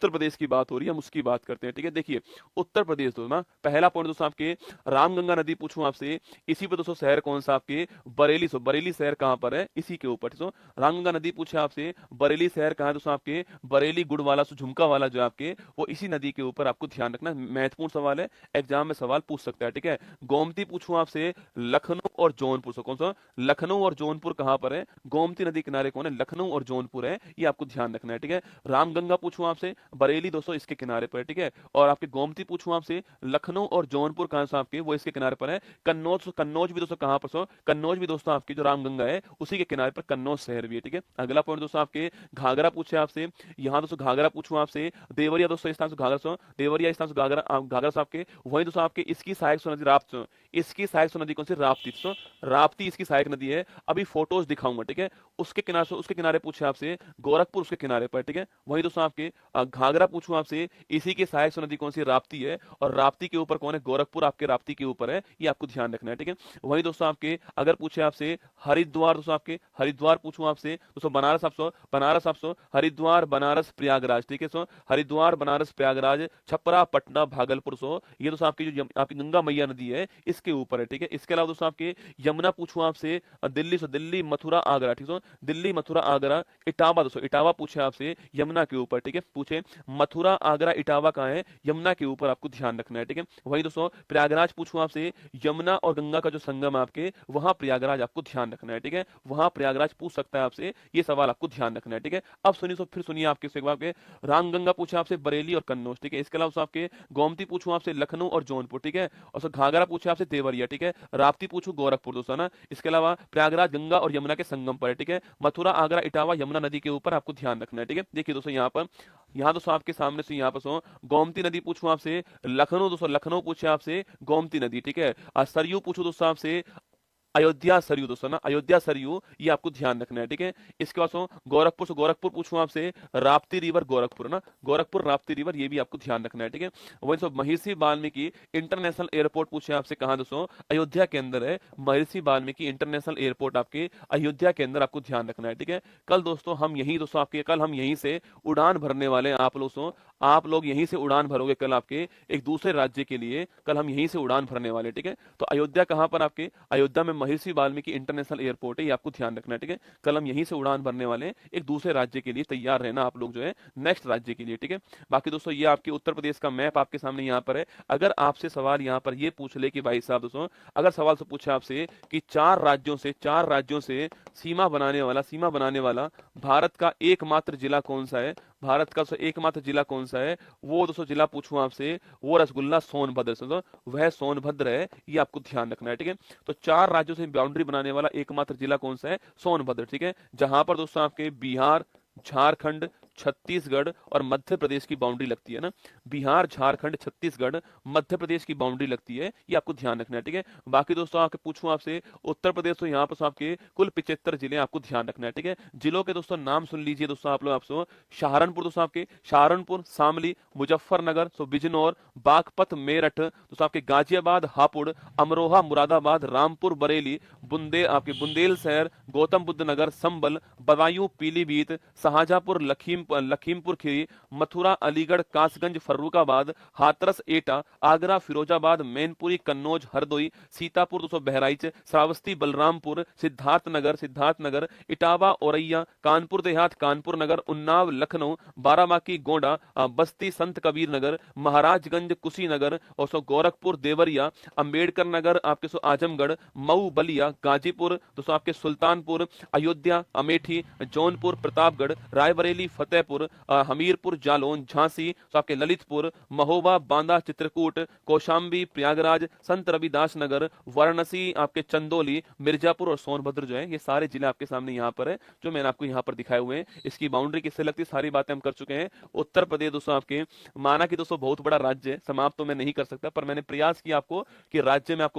Speaker 1: प्रदेश की बात हो रही है, हम उसकी बात करते हैं। ठीक है, देखिए उत्तर प्रदेश दोस्तों ना, पहला पॉइंट दोस्तों आपके रामगंगा नदी पूछूं आपसे, इसी पे दोस्तों शहर कौन सा आपके, बरेली। सो बरेली शहर कहां पर है, इसी के ऊपर। सो रामगंगा नदी पूछे आपसे, बरेली शहर कहां है दोस्तों आपके, बरेली गुड़ वाला सो झुमका वाला जो आपके वो इसी नदी के ऊपर, आपको ध्यान रखना, महत्वपूर्ण सवाल है, एग्जाम में सवाल पूछ सकता है। ठीक है, गोमती पूछूं आपसे, लखनऊ और जौनपुर। सो कौन सा, लखनऊ और जौनपुर कहां पर है, गोमती नदी किनारे कौन है, लखनऊ और जौनपुर है, ये आपको ध्यान रखना है। ठीक है, रामगंगा पूछूं आपसे, बरेली दोस्तों इसके किनारे पर है। ठीक है, और आपके गोमती पूछूं आपसे, लखनऊ और जौनपुर कहां से आपके, वो इसके किनारे पर है। कन्नौज, कन्नौज भी दोस्तों कहां पर, सो कन्नौज भी दोस्तों आपकी जो रामगंगा है उसी के किनारे पर कन्नौज शहर भी है। ठीक है, अगला पॉइंट दोस्तों आपके घाघरा पूछे आपसे, यहाँ दोस्तों घाघरा पूछूं आपसे, देवरिया दोस्तों इस स्थान से घाघरा सो, देवरिया इस स्थान से घाघरा, घाघरा से आपके, वहीं दोस्तों आपके इसकी सहायक नदी राप्ती, इसकी सहायक नदी कौन सी, राप्ती। तो दोस्तों राप्ती इसकी सहायक नदी है, अभी फोटोज दिखाऊंगा, ठीक है। उसके किनारे पूछे आपसे गोरखपुर उसके किनारे पर, ठीक है। वहीं दोस्तों आपके घाघरा पूछूं आपसे, इसी की सहायक नदी कौन सी, राप्ती है, और राप्ती के ऊपर कौन है, गोरखपुर आपके राप्ती के ऊपर है, ये आपको ध्यान रखना है, ठीक है। वहीं दोस्तों आपके अगर पूछे आपसे हरिद्वार, दोस्तों आपके हरिद्वार पूछूं आपसे, दोस्तों बनारस आपसे हरिद्वार बनारस प्रयागराज, ठीक है। सो हरिद्वार बनारस प्रयागराज छपरा पटना भागलपुर, सो ये दोस्तों आपकी जो आपकी गंगा मैया नदी है इसके ऊपर है, ठीक है। इसके अलावा दोस्तों आपके यमुना पूछूं आपसे दिल्ली, सो दिल्ली मथुरा आगरा, ठीक है। दिल्ली मथुरा आगरा इटावा, दोस्तों इटावा पूछे आपसे यमुना के ऊपर, ठीक है। पूछे मथुरा आगरा इटावा कहाँ है, यमुना के ऊपर, आपको ध्यान रखना है, ठीक है। वहीं दोस्तों प्रयागराज पूछूं आपसे, यमुना और गंगा का जो संगम है आपके, वहां प्रयागराज आपको ध्यान रखना है, ठीक है। वहां प्रयागराज पूछ सकता है आपसे, ये सवाल आपको ध्यान रखना है, ठीक है। अब सुनिए, तो फिर सुनिए आपके रामगंगा पूछा आपसे बरेली और कन्नौज, ठीक है। इसके अलावा आपके गोमती पूछू आपसे लखनऊ और जौनपुर, ठीक है। और घाघरा पूछे आपसे देवरिया, ठीक है। राप्ती पूछू गोरखपुर, दोस्तों ना। इसके अलावा प्रयागराज गंगा और यमुना के संगम पर है, ठीक है। मथुरा आगरा इटावा यमुना नदी के ऊपर आपको ध्यान रखना है, ठीक है। देखिए दोस्तों यहाँ दोस्तों आपके सामने से यहाँ पर गोमती नदी पूछूं आपसे लखनऊ, दोस्तों लखनऊ पूछे आपसे गोमती नदी, ठीक है। सरयू पूछू दोस्तों आपसे अयोध्या सरयू, दोस्तों ना अयोध्या सरयू, ये आपको ध्यान रखना है, ठीक है। इसके बाद गोरखपुर से गोरखपुर पूछूं आपसे राप्ती रिवर गोरखपुर ना, गोरखपुर राप्ती रिवर, ये भी आपको ध्यान रखना है, ठीक है। वही सब महर्षि वाल्मीकि इंटरनेशनल एयरपोर्ट पूछे आपसे कहां, दोस्तों अयोध्या के अंदर है। महर्षि वाल्मीकि इंटरनेशनल एयरपोर्ट आपके अयोध्या के अंदर, आपको ध्यान रखना है, ठीक है। कल दोस्तों हम यहीं से उड़ान भरने वाले हैं, आप लोग यहीं से उड़ान भरोगे कल आपके एक दूसरे राज्य के लिए, कल हम यहीं से उड़ान भरने वाले, ठीक है। तो अयोध्या कहां पर, आपके अयोध्या में महर्षि वाल्मीकि इंटरनेशनल एयरपोर्ट है, ये आपको ध्यान रखना है, ठीक है। कल हम यहीं से उड़ान भरने वाले हैं, एक दूसरे राज्य के लिए तैयार रहना आप लोग, जो है नेक्स्ट राज्य के लिए, ठीक है। बाकी दोस्तों ये आपके उत्तर प्रदेश का मैप आपके सामने यहाँ पर है। अगर आपसे सवाल यहाँ पर ये पूछ ले कि भाई साहब दोस्तों, अगर सवाल से पूछे आपसे कि चार राज्यों से सीमा बनाने वाला भारत का एकमात्र जिला कौन सा है, भारत का एकमात्र जिला कौन सा है, वो दोस्तों जिला पूछूं आपसे, वो रसगुल्ला सोनभद्र, वह सोनभद्र है, ये आपको ध्यान रखना है, ठीक है। तो चार राज्यों से बाउंड्री बनाने वाला एकमात्र जिला कौन सा है, सोनभद्र, ठीक है। जहां पर दोस्तों आपके बिहार, झारखंड, छत्तीसगढ़ और मध्य प्रदेश की बाउंड्री लगती है ना, बिहार झारखंड छत्तीसगढ़ मध्य प्रदेश की बाउंड्री लगती है, ये आपको ध्यान रखना है, ठीक है। बाकी दोस्तों आपके पूछूं आपसे उत्तर प्रदेश, तो यहाँ पर आपके कुल 75 जिले आपको ध्यान रखना है, ठीक है। जिलों के दोस्तों नाम सुन लीजिए दोस्तों आप लोग, आपसे सहारनपुर, दोस्तों आपके सहारनपुर, शामली, मुजफ्फरनगर, बिजनौर, बागपत, मेरठ, दोस्तों आपके गाजियाबाद, हापुड़, अमरोहा, मुरादाबाद, रामपुर, बरेली, बुंदेलशहर, गौतम बुद्ध नगर, संबल, बदायूं, पीलीभीत, शाहजहांपुर, लखीमपुर खीरी, मथुरा, अलीगढ़, कासगंज, फर्रुखाबाद, हाथरस, एटा, आगरा, फिरोजाबाद, मैनपुरी, कन्नौज, हरदोई, सीतापुर, दोस्तों बहराइच, श्रावस्ती, बलरामपुर, सिद्धार्थनगर, इटावा, औरैया, कानपुर देहात, कानपुर नगर, उन्नाव, लखनऊ, बाराबांकी, गोंडा, बस्ती, संत कबीर नगर, महाराजगंज, कुशीनगर, और गोरखपुर, देवरिया, अंबेडकर नगर, आपके आजमगढ़, मऊ, बलिया, गाजीपुर, दोस्तों आपके सुल्तानपुर, अयोध्या, अमेठी, जौनपुर, प्रतापगढ़, रायबरेली, फतेहपुर, हमीरपुर, जालौन, झांसी, तो आपके ललितपुर, महोबा, बांदा, चित्रकूट, कौशाम्बी, प्रयागराज, संत रविदास नगर, वाराणसी, आपके चंदौली, मिर्जापुर और सोनभद्र, जो है ये सारे जिले आपके सामने यहाँ पर है, जो मैंने आपको यहाँ पर दिखाए हुए हैं। इसकी बाउंड्री किससे लगती है, सारी बातें हम कर चुके हैं। उत्तर प्रदेश दोस्तों आपके, माना कि दोस्तों बहुत बड़ा राज्य है, समाप्त तो मैं नहीं कर सकता, पर मैंने प्रयास किया आपको कि राज्य में आपको